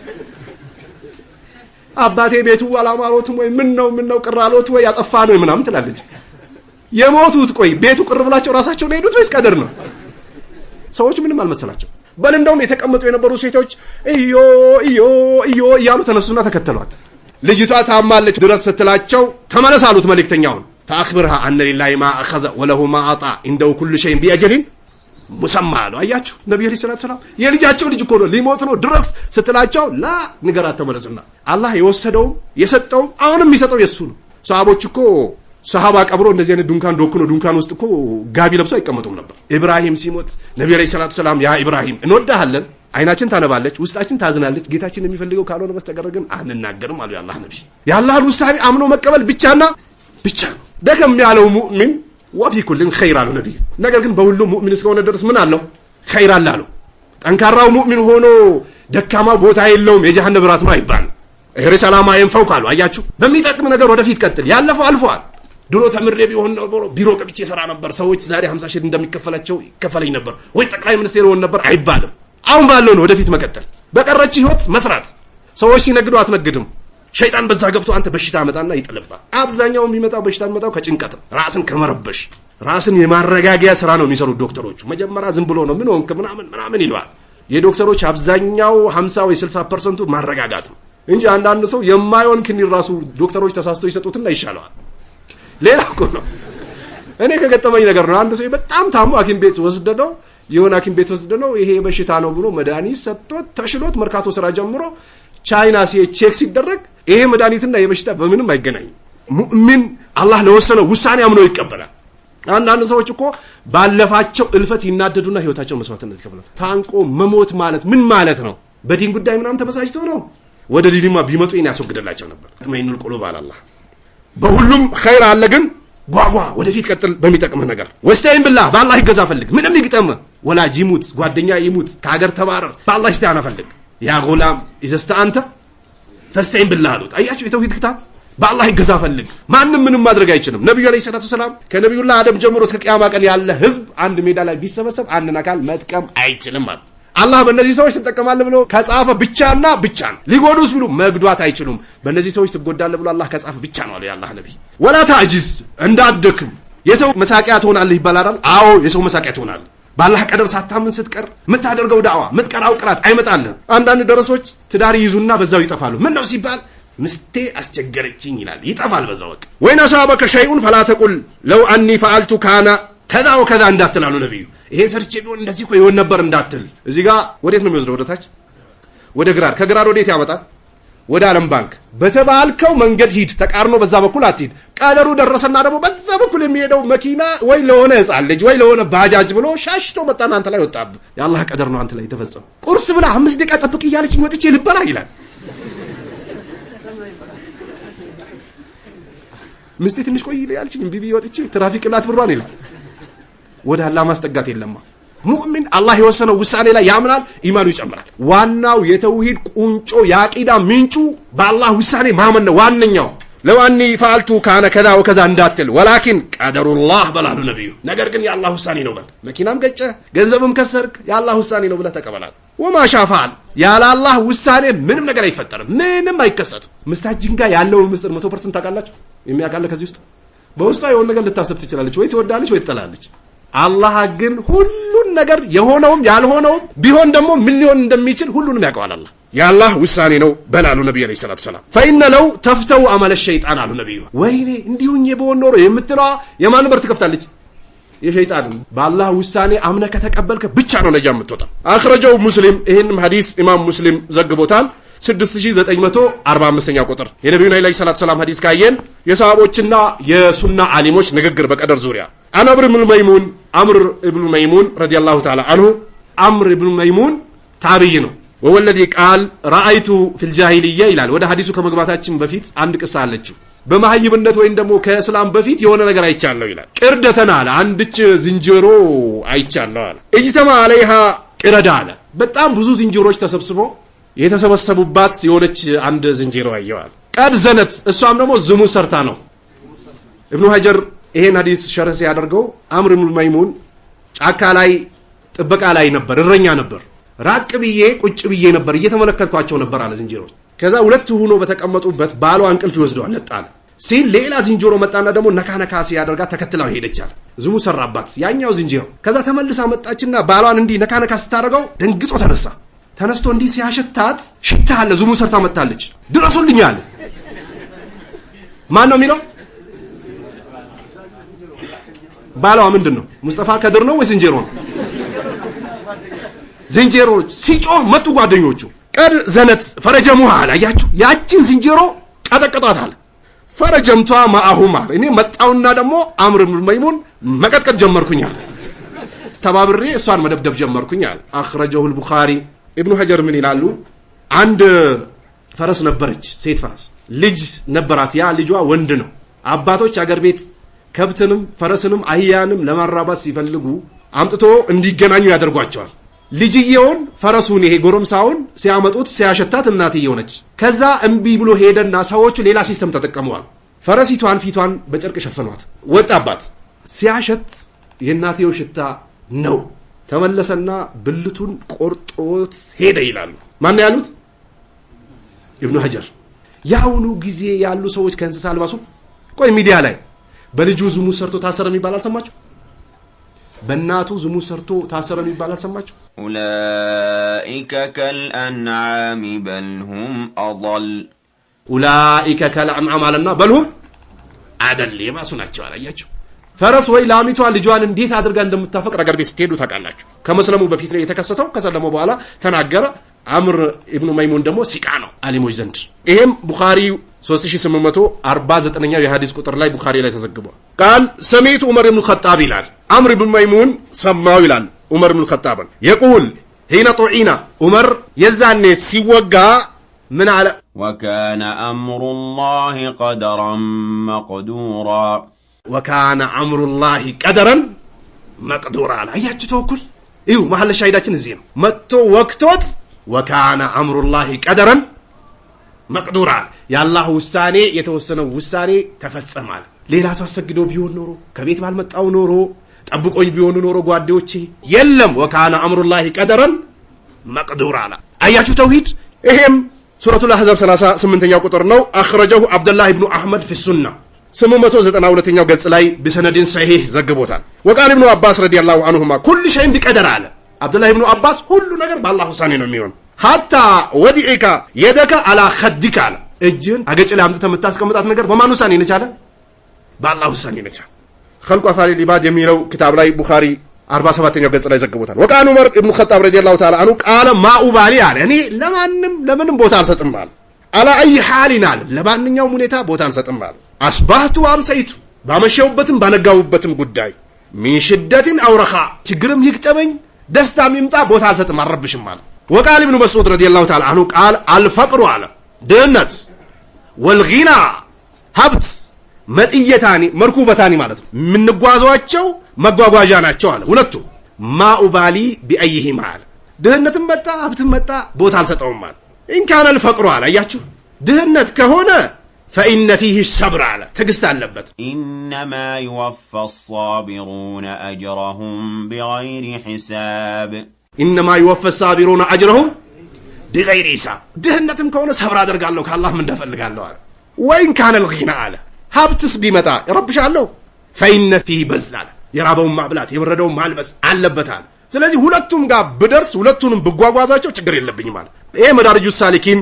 አባቴ ቤቱ አላማሮትም ወይ ምን ነው ቅራሎት ወይ ያጠፋ ነው ምናምን ትላለች። የሞቱት ቆይ ቤቱ ቅር ብላቸው ራሳቸው ነው ሄዱት ወይስ ቀደር ነው? ሰዎች ምንም አልመሰላቸው። በል እንደውም የተቀመጡ የነበሩ ሴቶች እዮ እያሉ ተነሱና ተከተሏት። ልጅቷ ታማለች ድረስ ስትላቸው ተመለስ አሉት መልእክተኛውን። فأخبرها أن لله ما أخذ وله ما أعطى عنده كل شيء بأجل مسمى አሉ። አያችሁ ነብዩ ሰለላሁ ዐለይሂ ወሰለም የልጃቸው ልጅ እኮ ነው ሊሞት ነው ድረስ ስትላቸው ላ ንገራት ተመለስና አላህ የወሰደው የሰጠው አሁንም የሚሰጠው የሱ ነው። ሰሃቦች እኮ ሰሃባ ቀብሮ እንደዚህ አይነት ዱንካን ውስጥ እኮ ጋቢ ለብሰው አይቀመጡም ነበር። ኢብራሂም ሲሞት ነብዩ ሰለላሁ ዐለይሂ ወሰለም ያ ኢብራሂም እንወዳሃለን፣ አይናችን ታነባለች፣ ውስጣችን ታዝናለች፣ ጌታችን የሚፈልገው ካልሆነ በስተቀር ግን አንናገርም አሉ የአላህ ነብይ። የአላህን ውሳኔ አምኖ መቀበል ብቻና ብቻ ነው። ደከም ያለው ሙእሚን ወፊ ኩልን ኸይር አሉ ነብዩ። ነገር ግን በሁሉም ሙእሚን እስከሆነ ድረስ ምን አለው? ኸይር አለ አሉ። ጠንካራው ሙእሚን ሆኖ ደካማ ቦታ የለውም የጀሃነም ራት ነው አይባል። እህሪ ሰላማ የንፈው ካሉ አያችሁ በሚጠቅም ነገር ወደፊት ቀጥል። ያለፈው አልፏል። ድሮ ተምሬ ቢሆን ነው ቢሮ ገብቼ ሰራ ነበር፣ ሰዎች ዛሬ 50 ሺህ እንደሚከፈላቸው ይከፈለኝ ነበር ወይ ጠቅላይ ሚኒስቴር ሆነ ነበር አይባልም። አሁን ባለው ነው ወደፊት መቀጠል። በቀረች ህይወት መስራት። ሰዎች ሲነግዱ አትነግድም። ሸይጣን በዛ ገብቶ አንተ በሽታ ያመጣና ይጥልባል። አብዛኛው የሚመጣው በሽታ የሚመጣው ከጭንቀት ነው። ራስን ከመረበሽ ራስን የማረጋጊያ ስራ ነው የሚሰሩት ዶክተሮች። መጀመሪያ ዝም ብሎ ነው ምን ሆንክ ምናምን ይለዋል። የዶክተሮች አብዛኛው 50 ወይ 60% ማረጋጋት ነው እንጂ አንዳንድ ሰው የማይሆን ክኒን ራሱ ዶክተሮች ተሳስቶ ይሰጡትና ይሻለዋል። ሌላ እኮ ነው። እኔ ከገጠመኝ ነገር ነው። አንድ ሰው በጣም ታሞ ሐኪም ቤት ወስደነው የሆነ ሐኪም ቤት ወስደነው ይሄ በሽታ ነው ብሎ መድኃኒት ሰጥቶት ተሽሎት መርካቶ ስራ ጀምሮ ቻይና ቼክ ሲደረግ ይሄ መድኃኒትና የበሽታ በምንም አይገናኝም። ሙእሚን አላህ ለወሰነው ውሳኔ አምኖ ይቀበላል። አንዳንድ ሰዎች እኮ ባለፋቸው እልፈት ይናደዱና ህይወታቸው መስዋዕትነት ይከፍላሉ። ታንቆ መሞት ማለት ምን ማለት ነው? በዲን ጉዳይ ምናምን ተበሳጭተው ነው። ወደ ዲንማ ቢመጡ ይሄን ያስወግደላቸው ነበር። ተመይኑል ቁሉብ አላህ በሁሉም ኸይር አለ። ግን ጓጓ ወደፊት ቀጥል በሚጠቅምህ ነገር። ወስተይን ብላህ በአላህ ይገዛ ፈልግ። ምንም ይግጠም ወላጅ ይሙት ጓደኛ ይሙት ከሀገር ተባረር በአላህ ይስታና ፈልግ። ያ ጉላም ኢዘስተ አንተ ፈስተይን ብላህ አሉት። አያችሁ የተውሂድ ክታብ በአላህ ይገዛ ፈልግ። ማንም ምንም ማድረግ አይችልም። ነብዩ አለይሂ ሰላቱ ሰላም ከነብዩላህ አደም ጀምሮ እስከ ቂያማ ቀን ያለ ህዝብ አንድ ሜዳ ላይ ቢሰበሰብ አንድን አካል መጥቀም አይችልም ማለት አላህ በእነዚህ ሰዎች ትጠቀማለህ ብሎ ከጻፈ ብቻና ብቻ ነው። ሊጎዱስ ብሎ መግዷት አይችሉም። በእነዚህ ሰዎች ትጎዳለህ ብሎ አላህ ከጻፈ ብቻ ነው አለ የአላህ ነብይ። ወላ ተዕጂዝ እንዳትደክም። የሰው መሳቂያ ትሆናለህ ይባላል። አዎ የሰው መሳቂያ ትሆናለህ። በአላህ ቀደር ሳታምን ስትቀር የምታደርገው ዳዕዋ የምትቀራው ቅራት አይመጣልህ። አንዳንድ ደረሶች ትዳር ይዙና በዛው ይጠፋሉ። ምን ነው ሲባል ምስቴ አስቸገረችኝ ይላል፣ ይጠፋል በዛው ወቅት። ወይን አሳበከ ሸይኡን ፈላ ተቁል ለው አኒ ፈአልቱ ካነ ከዛ ወከዛ እንዳትላሉ ነብዩ። ይሄ ሰርቼ ቢሆን እንደዚህ እኮ ይሆን ነበር እንዳትል። እዚህ ጋር ወዴት ነው የሚወስደው? ወደ ታች ወደ ግራር። ከግራር ወዴት ያመጣል? ወደ ዓለም ባንክ። በተባልከው መንገድ ሂድ፣ ተቃርኖ በዛ በኩል አትሂድ። ቀደሩ ደረሰና ደግሞ በዛ በኩል የሚሄደው መኪና ወይ ለሆነ ህፃን ልጅ ወይ ለሆነ ባጃጅ ብሎ ሻሽቶ መጣና አንተ ላይ ወጣብህ። የአላህ ቀደር ነው አንተ ላይ የተፈጸመው። ቁርስ ብላ 5 ደቂቃ ጠብቅ እያለች ወጥቼ ልበላ ይላል። ምስቴ ትንሽ ቆይ ያለችኝ ቢቢ ወጥቼ ትራፊክ ላት ብሯን ይላል። ወደ አላህ ማስጠጋት የለማ። ሙእሚን አላህ የወሰነው ውሳኔ ላይ ያምናል፣ ኢማኑ ይጨምራል። ዋናው የተውሂድ ቁንጮ የአቂዳ ምንጩ በአላህ ውሳኔ ማመን ነው ዋነኛው። ለዋኒ ፈአልቱ ካነ ከዛ ወከዛ እንዳትል ወላኪን ቀደሩላህ በላሉ ነብዩ። ነገር ግን የአላህ ውሳኔ ነው በል። መኪናም ገጨ ገንዘብም ከሰርክ የአላህ ውሳኔ ነው ብለህ ተቀበላል። ወማ ሻፋል ያለ አላህ ውሳኔ ምንም ነገር አይፈጠርም፣ ምንም አይከሰትም። ምስታችን ጋር ያለውን ምስጢር 100% ታውቃላችሁ። የሚያውቃለ ከዚህ ውስጥ በውስጧ የሆነ ነገር ልታሰብ ትችላለች። ወይ ትወዳለች ወይ ትጠላለች። አላህ ግን ሁሉን ነገር የሆነውም ያልሆነውም ቢሆን ደግሞ ምን ሊሆን እንደሚችል ሁሉንም ያውቃል። አላህ የአላህ ውሳኔ ነው በላሉ ነብዩ አለይሂ ሰላቱ ሰላም ፈኢነ ለው ተፍተው አመለ ሸይጣን አሉ ነብዩ። ወይኔ እንዲሁኝ በሆነ ኖሮ የምትለዋ የማን በር ትከፍታለች? የሸይጣን። በአላህ ውሳኔ አምነ ከተቀበልከ ብቻ ነው ነጃ የምትወጣው። አኽረጀው ሙስሊም ይህንም ሐዲስ ኢማም ሙስሊም ዘግቦታል 6945ኛ ቁጥር። የነብዩን አለይሂ ሰላቱ ሰላም ሐዲስ ካየን የሰሃቦችና የሱና ዓሊሞች ንግግር በቀደር ዙሪያ አምር ኢብኑ መይሙን ረዲየላሁ ተዓላ አንሁ አምር ኢብኑ መይሙን ታቢይ ነው። ወወለዚ ቃል ረአይቱ ፊል ጃሂልያ ይላል። ወደ ሐዲሱ ከመግባታችን በፊት አንድ ቅሳ አለችው። በመሐይብነት ወይም ደግሞ ከእስላም በፊት የሆነ ነገር አይቻለሁ ይላል። ቅርደተና አለ አንድች ዝንጀሮ አይቻለሁ አለ። እጅተማ አለይሃ ቅረዳ አለ በጣም ብዙ ዝንጀሮች ተሰብስበው የተሰበሰቡባት የሆነች አንድ ዝንጀሮ አየዋል። ቀድ ዘነት እሷም ደግሞ ዝሙት ሰርታ ነው። ኢብኑ ሀጀር ይሄን ሐዲስ ሸርህ ሲያደርገው አምር ኢብኑ መይሙን ጫካ ላይ ጥበቃ ላይ ነበር፣ እረኛ ነበር። ራቅ ብዬ ቁጭ ብዬ ነበር እየተመለከትኳቸው ነበር አለ ዝንጀሮች። ከዛ ሁለት ሆኖ በተቀመጡበት ባሏ እንቅልፍ ይወስደዋል ለጣለ ሲል ሌላ ዝንጀሮ መጣና ደግሞ ነካነካ ሲያደርጋ ተከትላው ሄደች አለ። ዝሙት ሰራባት ያኛው ዝንጀሮ። ከዛ ተመልሳ መጣችና ባሏን እንዲህ ነካነካ ስታደርገው ደንግጦ ተነስቶ እንዲህ ሲያሸታት ሽታ አለ ዝሙት ሰርታ መጣለች ድረሱልኝ አለ። ማን ነው የሚለው? ባሏ ምንድነው? ሙስጠፋ ከድር ነው ወይ ዝንጀሮ ነው? ዝንጀሮች ሲጮህ መጡ ጓደኞቹ። ቀድ ዘነት ፈረጀሙሃ አላያችሁ ያችን ዝንጀሮ ቀጠቀጣታል። ፈረጀምቷ ማአሁማ እኔ መጣውና ደግሞ አምር ኢብኑ መይሙን መቀጥቀጥ ጀመርኩኛል። ተባብሬ እሷን መደብደብ ጀመርኩኛል። አኽረጀሁ አልቡኻሪ። ኢብኑ ሀጀር ምን ይላሉ? አንድ ፈረስ ነበረች፣ ሴት ፈረስ ልጅ ነበራት። ያ ልጇ ወንድ ነው። አባቶች አገር ቤት ከብትንም ፈረስንም አህያንም ለማራባት ሲፈልጉ አምጥቶ እንዲገናኙ ያደርጓቸዋል። ልጅየውን ፈረሱን ይሄ ጎረምሳውን ሲያመጡት ሲያሸታት እናትየው ነች። ከዛ እምቢ ብሎ ሄደና ሰዎቹ ሌላ ሲስተም ተጠቀመዋል። ፈረሲቷን ፊቷን በጨርቅ ሸፈኗት። ወጣባት ሲያሸት የእናትየው ሽታ ነው። ተመለሰና ብልቱን ቆርጦት ሄደ ይላሉ። ማን ያሉት? ኢብኑ ሀጀር። ያውኑ ጊዜ ያሉ ሰዎች ከእንስሳ አልባሱ ቆይ ሚዲያ ላይ በልጁ ዝሙት ሰርቶ ታሰረ የሚባል አልሰማችሁ? በእናቱ ዝሙት ሰርቶ ታሰረ የሚባል አልሰማችሁ? ኡላኢከ ከልአንዓሚ በልሁም አضል። ኡላኢከ ከልአንዓም አለና በልሁም አደል የባሱ ናቸው አላያችሁ? ፈረስ ወይ ላሚቷ ልጇን እንዴት አድርጋ እንደምታፈቅር አገር ቤት ስትሄዱ ታውቃላችሁ። ከመስለሙ በፊት ነው የተከሰተው። ከሰለሙ በኋላ ተናገረ። አምር ኢብኑ መይሙን ደግሞ ሲቃ ነው አሊሞች ዘንድ። ይሄም ቡኻሪ 3849ኛው የሐዲስ ቁጥር ላይ ቡኻሪ ላይ ተዘግቧል። ቃል ሰሚቱ ዑመር ኢብኑ ኸጣብ ይላል። አምር ኢብኑ መይሙን ሰማው ይላል ዑመር ኢብኑ ኸጣብን የቁል ሂነ ጡዒና ዑመር የዛኔ ሲወጋ ምን አለ? ወካነ አምሩላሂ ቀደረን መቅዱራ። ወካነ አምሩላሂ ቀደረን መቅዱራ አለ። አያችሁ ተወኩል እዩ መሐለ ሻሂዳችን እዚህ ነው። መጥቶ ወክቶት ወካነ አምሩላሂ ቀደረን መቅዱራ የአላህ ውሳኔ የተወሰነው ውሳኔ ተፈጸማል። ሌላ ሰው አሰግዶ ቢሆን ኖሮ ከቤት ባልመጣው ኖሮ ጠብቆኝ ቢሆን ኖሮ ጓዴዎቼ የለም። ወካነ አምሩላሂ ቀደረን መቅዱራ አለ። አያችሁ ተውሂድ። ይሄም ሱረቱል አህዛብ 38ኛው ቁጥር ነው። አኽረጀሁ አብዱላህ ኢብኑ አህመድ ፊ ሱና 892ኛው ገጽ ላይ በሰነድን ሰሂህ ዘግቦታል። ወቃል ኢብኑ አባስ ረዲየላሁ ዐንሁማ ኩል ሸይን ቢቀደር አለ አብዱላህ ኢብኑ አባስ ሁሉ ነገር በአላህ ውሳኔ ነው የሚሆን። ሐታ ወዲኢካ የደከ አላ ኸዲካ አለ እጅን አገጭ ላይ አምጥተህ የምታስቀምጣት ነገር በማን ውሳኔ ነች አለ? በአላህ ውሳኔ ነች። ኸልቁ አፍዓሊል ኢባድ የሚለው ክታብ ላይ ቡኻሪ 47ኛው ገጽ ላይ ዘግቦታል። ወቃል ዑመር ኢብኑ ኸጣብ ረዲየላሁ ተዓላ ዐንሁ ቃለ ማኡባሊ አለ እኔ ለምንም ቦታ አልሰጥም አለ። አላ አይ ሐሊን አለ ለማንኛውም ሁኔታ ቦታ አልሰጥም አለ። አስባህቱ አምሰይቱ ባመሸውበትም ባነጋውበትም ጉዳይ ሚን ሽደትን አውረኻ ችግርም ይግጠመኝ ደስታም ይምጣ ቦታ አልሰጥም አልረብሽም አለ። ወቃል ኢብኑ መስዑድ ረዲየላሁ ተዓላ ዐንሁ ቃል አልፈቅሩ አለ ድህነት ወልጊና ሀብት መጥየታኒ መርኩበታኒ ማለት ነው የምንጓዟቸው መጓጓዣ ናቸው አለ ሁለቱ። ማኡባሊ ቢአይሂማ አለ ድህነትም መጣ ሀብትም መጣ ቦታ አልሰጠውም አለ። ኢንካነ አልፈቅሩ አለ አያችሁ ድህነት ከሆነ ፈኢነ ፊህ ሰብር አለ ትዕግስት አለበት። ኢነማ ዩወፋ አሳቢሩነ አጅረሁም ቢገይሪ ሒሳብ። ኢነማ ዩወፋ አሳቢሩነ አጅረሁም ቢገይሪ ሒሳብ። ድህነትም ከሆነ ሰብር አደርጋለሁ ከአላህ ምን እንደፈልጋለሁ አለ። ወኢን ካነ አልጊና አለ ሀብትስ ቢመጣ ይረብሻለሁ ፈኢነ ፊህ በዝል አለ የራበውን ማብላት የወረደውን ማልበስ አለበታል። ስለዚህ ሁለቱም ጋር ብደርስ ሁለቱንም ብጓጓዛቸው ችግር የለብኝም ማለት። ይሄ መዳሪጁ ሳሊኪን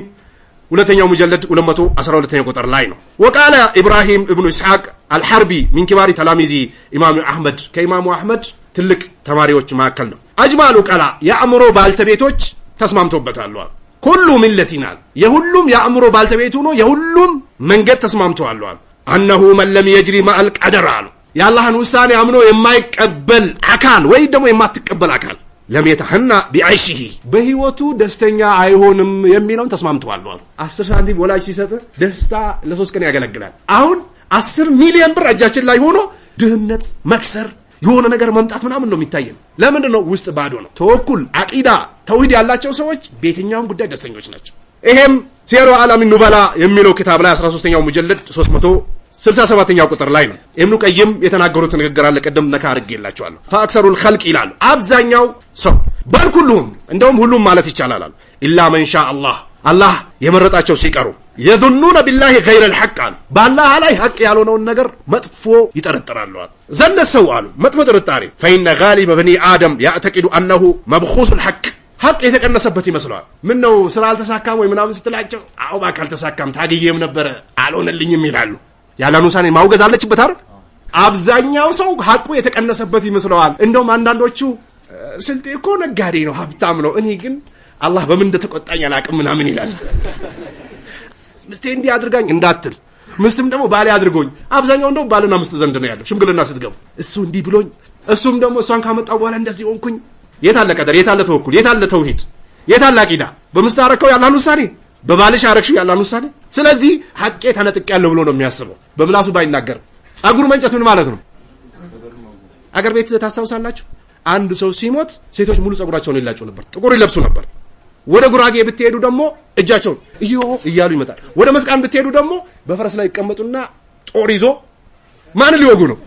ሁለተኛው ሙጀለድ 212ኛው ቁጥር ላይ ነው። ወቃለ ኢብራሂም ኢብኑ ኢስሐቅ አልሐርቢ ሚን ኪባሪ ተላሚዚ ኢማሙ አህመድ ከኢማሙ አህመድ ትልቅ ተማሪዎች መካከል ነው። አጅማሉ ቀላ የአእምሮ ባልተቤቶች ተስማምቶበታል። ኩሉ ሚለቲናል የሁሉም የአእምሮ ባልተቤቱ ነው የሁሉም መንገድ ተስማምተዋል። አነሁ መን ለም የጅሪ ማአል ቀደር አሉ የአላህን ውሳኔ አምኖ የማይቀበል አካል ወይ ደግሞ የማትቀበል አካል ለምየተሐና ቢዐይሺሂ በህይወቱ ደስተኛ አይሆንም የሚለውን ተስማምተዋል። 10 ሳንቲም ወላጅ ሲሰጥ ደስታ ለ3 ቀን ያገለግላል። አሁን 10 ሚሊዮን ብር እጃችን ላይ ሆኖ ድህነት መክሰር የሆነ ነገር መምጣት ምናምን ነው የሚታየን። ለምንድን ነው? ውስጥ ባዶ ነው። ተወኩል አቂዳ ተውሂድ ያላቸው ሰዎች በየትኛውም ጉዳይ ደስተኞች ናቸው። ይሄም ሲሩ ዓለም ኑበላ የሚለው ኪታብ ላይ 13ኛው ሙጀለድ 367ኛው ቁጥር ላይ ነው። ኢብኑ ቀይም የተናገሩት ንግግር አለ። ቀደም ነካ አድርጌላችኋለሁ። ፈአክሰሩል ኸልቅ ይላሉ አብዛኛው ሰው በልኩሉም እንደውም ሁሉም ማለት ይቻላል አሉ ኢላ መን ሻ አላህ የመረጣቸው ሲቀሩ የظنون بالله غير الحق አሉ በአላህ ላይ ሐቅ ያልሆነውን ነገር መጥፎ ይጠረጥራሉ አሉ። ዘነሰው አሉ መጥፎ ጥርጣሬ فإن غالب بني آدم يعتقد أنه مبخوس الحق ሐቅ የተቀነሰበት ይመስላል። ምን ነው ስራ አልተሳካም ወይ ምናምን ስትላቸው አው ባካል ተሳካም ታግየም ነበር አልሆነልኝም ይላሉ። ያላን ውሳኔ ማውገዝ አለችበት አይደል? አብዛኛው ሰው ሐቁ የተቀነሰበት ይመስላል። እንደውም አንዳንዶቹ ስልጤ እኮ ነጋዴ ነው ሀብታም ነው እኔ ግን አላህ በምን እንደተቆጣኝ አላቅም ምናምን ይላል። ምስቴ እንዲህ አድርጋኝ እንዳትል ምስትም ደግሞ ባሌ አድርጎኝ አብዛኛው እንደው ባልና ምስት ዘንድ ነው ያለው። ሽምግልና ስትገቡ እሱ እንዲህ ብሎኝ እሱም ደግሞ እሷን ካመጣው በኋላ እንደዚህ ሆንኩኝ። የታለ ቀደር? የታለ ተወኩል? የታለ ተውሂድ? የታለ አቂዳ? በምስት አረከው ያላህን ውሳኔ በባልሽ አረክሽው ያላህን ውሳኔ። ስለዚህ ሐቄ ተነጥቄያለሁ ብሎ ነው የሚያስበው በምላሱ ባይናገር። ጸጉር መንጨት ምን ማለት ነው? አገር ቤት ታስታውሳላችሁ? አንድ ሰው ሲሞት ሴቶች ሙሉ ጸጉራቸውን ይላጩ ነበር፣ ጥቁር ይለብሱ ነበር። ወደ ጉራጌ ብትሄዱ ደግሞ እጃቸውን እያሉ ይመጣል። ወደ መስቃን ብትሄዱ ደግሞ በፈረስ ላይ ይቀመጡና ጦር ይዞ ማን ሊወጉ ነው?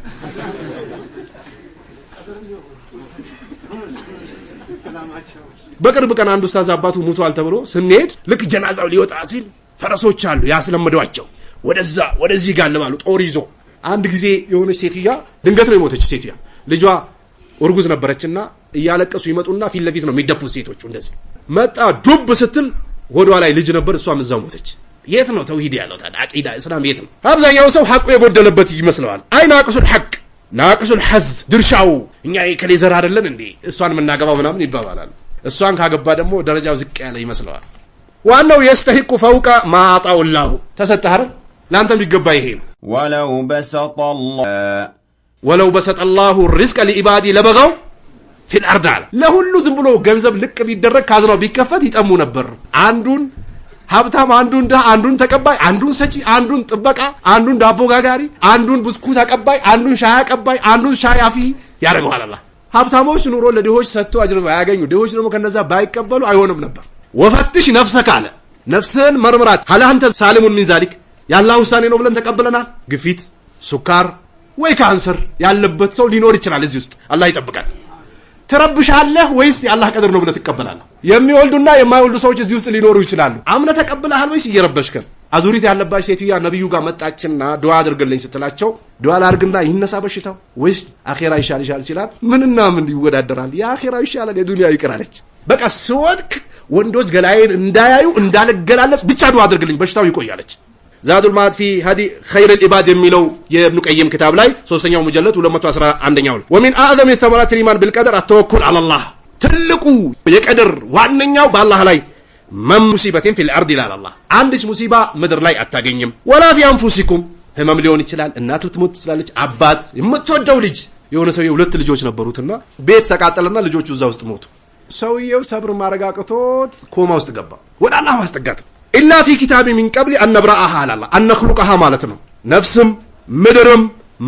በቅርብ ቀን አንድ ኡስታዝ አባቱ ሙቷል ተብሎ ስንሄድ ልክ ጀናዛው ሊወጣ ሲል ፈረሶች አሉ ያስለመዷቸው ወደዚህ ጋልባሉ ጦር ይዞ። አንድ ጊዜ የሆነች ሴትያ ድንገት ነው የሞተች። ሴትያ ልጇ እርጉዝ ነበረችና እያለቀሱ ይመጡና ፊት ለፊት ነው የሚደፉት ሴቶቹ። እንደዚህ መጣ ዱብ ስትል ሆዷ ላይ ልጅ ነበር፣ እሷም እዛው ሞተች። የት ነው ተውሂድ ያለው ታዲያ? አቂዳ እስላም የት ነው? አብዛኛው ሰው ሐቁ የጎደለበት ይመስለዋል። አይ ናቅሱል ሐቅ ናቅሱል ሐዝ ድርሻው እኛ የከሌ ዘር አይደለን እንዴ እሷን የምናገባው ምናምን ይባባላል። እሷን ካገባ ደግሞ ደረጃው ዝቅ ያለ ይመስለዋል። ዋናው የስተሂቁ ፈውቀ ማአጣውላሁ ተሰጠህ ለአንተም ቢገባ ይሄ ነው። ወለው በሰጠላሁ ሪዝቀ ሊኢባዲ ለበጋው ፊል አርድ አለ። ለሁሉ ዝም ብሎ ገንዘብ ልቅ ቢደረግ ካዝናው ቢከፈት ይጠሙ ነበር። አንዱን ሀብታም፣ አንዱን ድሃ፣ አንዱን ተቀባይ፣ አንዱን ሰጪ፣ አንዱን ጥበቃ፣ አንዱን ዳቦ ጋጋሪ፣ አንዱን ብስኩት አቀባይ፣ አንዱን ሻይ አቀባይ፣ አንዱን ሻይ አፊ ያደርገዋል አላህ። ሀብታሞች ኑሮ ለድሆች ሰጥቶ አጅር ባያገኙ ድሆች ደግሞ ከነዛ ባይቀበሉ አይሆንም ነበር። ወፈትሽ ነፍሰከ አለ ነፍስህን መርምራት። ሀለ አንተ ሳሊሙን ሚን ዛሊክ የአላህ ውሳኔ ነው ብለን ተቀብለናል። ግፊት፣ ሱካር ወይ ካንሰር ያለበት ሰው ሊኖር ይችላል እዚህ ውስጥ አላህ ይጠብቃል። ትረብሻለህ ወይስ የአላህ ቀደር ነው ብለህ ትቀበላለህ? የሚወልዱና የማይወልዱ ሰዎች እዚህ ውስጥ ሊኖሩ ይችላሉ። አምነህ ተቀብለሃል ወይስ እየረበሽከን? አዙሪት ያለባች ሴትዮዋ ነብዩ ጋር መጣችና ዱዓ አድርግልኝ ስትላቸው ዱዓ ላድርግና ይነሳ በሽታው ወይስ አኺራ ይሻል ሲላት ምንና ምን ይወዳደራል? የአኺራ ይሻላል የዱንያ ይቀራለች። በቃ ስወድቅ ወንዶች ገላዬን እንዳያዩ እንዳልገላለጽ ብቻ ዱዓ አድርግልኝ በሽታው ይቆያለች። ዛዱል ማድ ፊ ሀዲ ኸይረል ኢባድ የሚለው የኢብኑ ቀይም ክታብ ላይ 3ኛው ሙጀለድ 211ኛው ነው። ወሚን አዕዘም ተመራት ኢማን ቢልቀደር አተወኩል አላህ ትልቁ የቀደር ዋነኛው በአላህ ላይ ሙሲበትን ፊል አርድ ይላል አላህ። አንድች ሙሲባ ምድር ላይ አታገኝም። ወላ ፊ አንፉሲኩም ህመም ሊሆን ይችላል። እናት ልትሞት ትችላለች። አባት የምትወደው ልጅ የሆነ ሰውዬው 2 ልጆች ነበሩትና ቤት ተቃጠለና ልጆቹ እዛ ውስጥ ሞቱ። ሰውዬው ሰብር ማረጋግቶት ኮማ ውስጥ ገባ። ወደ አላህ ማስጠጋት ኢላ ፊ ኪታቢ ሚን ቀብሊ አነብራአሃ አላህ አነኽሉቀሃ ማለት ነው። ነፍስም ምድርም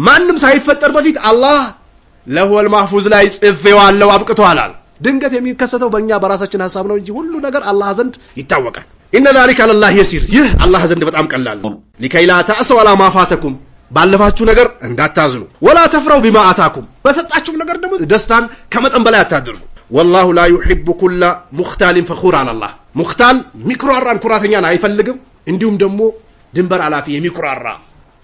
ማንም ሳይፈጠር በፊት አላህ ለሁል ማህፉዝ ላይ ጽፌዋለሁ አብቅቷል። ድንገት የሚከሰተው በእኛ በራሳችን ሐሳብ ነው እንጂ ሁሉ ነገር አላህ ዘንድ ይታወቃል። ኢነ ዛሊከ ለላህ የሲር ይህ አላህ ዘንድ በጣም ቀላል ነው። ሊከይ ላ ተእሰው አላ ማፋተኩም ባለፋችሁ ነገር እንዳታዝኑ፣ ወላ ተፍረው ቢማ አታኩም በሰጣችሁ ነገር ደግሞ ደስታን ከመጠን በላይ አታድርጉ። ወላሁ ላ ዩሂቡ ኩለ ሙኽታሊን ፈኹር አላህ ሙኽታል ሚኩራራን ኩራተኛን አይፈልግም። እንዲሁም ደግሞ ድንበር አላፊ የሚኩራራ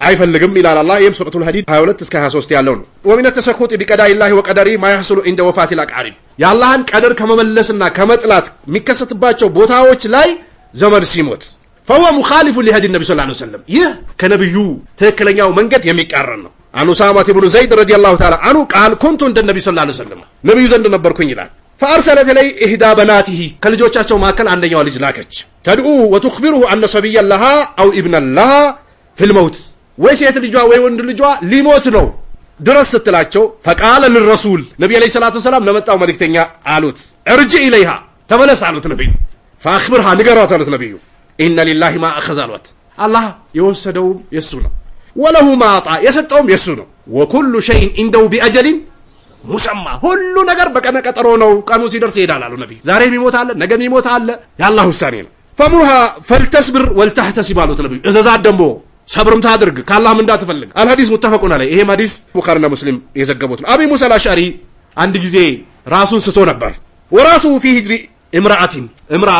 አይፈልግም ይላል አላህ። ይህም ሱረቱል ሐዲድ 22-23 ያለው ነው። ወሚነ ተሰኹጥ ቢቀዳኢላሂ ወቀደሪ ማ ይሕሱሉ ዒንደ ወፋቲል አቅሪብ የአላህን ቀደር ከመመለስና ከመጥላት የሚከሰትባቸው ቦታዎች ላይ ዘመድ ሲሞት فهو مخالف لهدي النبي صلى الله عليه وسلم ይህ ከነብዩ ትክክለኛው መንገድ የሚቃረን ነው። አን ኡሳማ ኢብኑ ዘይድ ረዲየላሁ ተዓላ አንሁ ቃል ኩንቱ እንደ ነብዩ ሰለላሁ ዐለይሂ ወሰለም ነብዩ ዘንድ ነበርኩኝ ይላል። فارسلت الي احدى بناته ከልጆቻቸው መካከል አንደኛዋ ልጅ ላከች ተድኡ وتخبره ان صبيا لها او ابن لها في الموت ወይ ሴት ልጇ ወይ ወንድ ልጇ ሊሞት ነው ድረስ ስትላቸው فقال للرسول ነብዩ አለይሂ ሰላቱ ወሰለም ለመጣው መልእክተኛ አሉት ارجع اليها ተመለስ አሉት ነብዩ فاخبرها ንገሯት አሉት ነብዩ ኢነ ሊላሂ ማ አኸዘ አልዋት አላህ የወሰደውም የሱ ነው ወለሁ ማ አጣ የሰጠውም የሱ ነው ወኩሉ ሸይን ኢንደው ቢአጀሊን ሙሰማ ሁሉ ነገር በቀነ ቀጠሮ ነው ቀኑ ሲደርስ ይሄዳል አሉ ነብዩ ዛሬ የሚሞት አለ ነገ የሚሞት አለ የአላህ ውሳኔ ነው ፈሙርሃ ፈልተስብር ወልተህተሲብ አሉት ነብዩ እዘዛት ደግሞ ሰብርም ታድርግ ከአላህም እንዳትፈልግ አልሐዲስ ሙተፈቁን አለይ ይሄ ሐዲስ ቡኻሪና ሙስሊም የዘገቡት ነው አቢ ሙሳ አልአሽዓሪ አንድ ጊዜ ራሱን ስቶ ነበር ወራሱ ፊ ሂጅሪ امرأة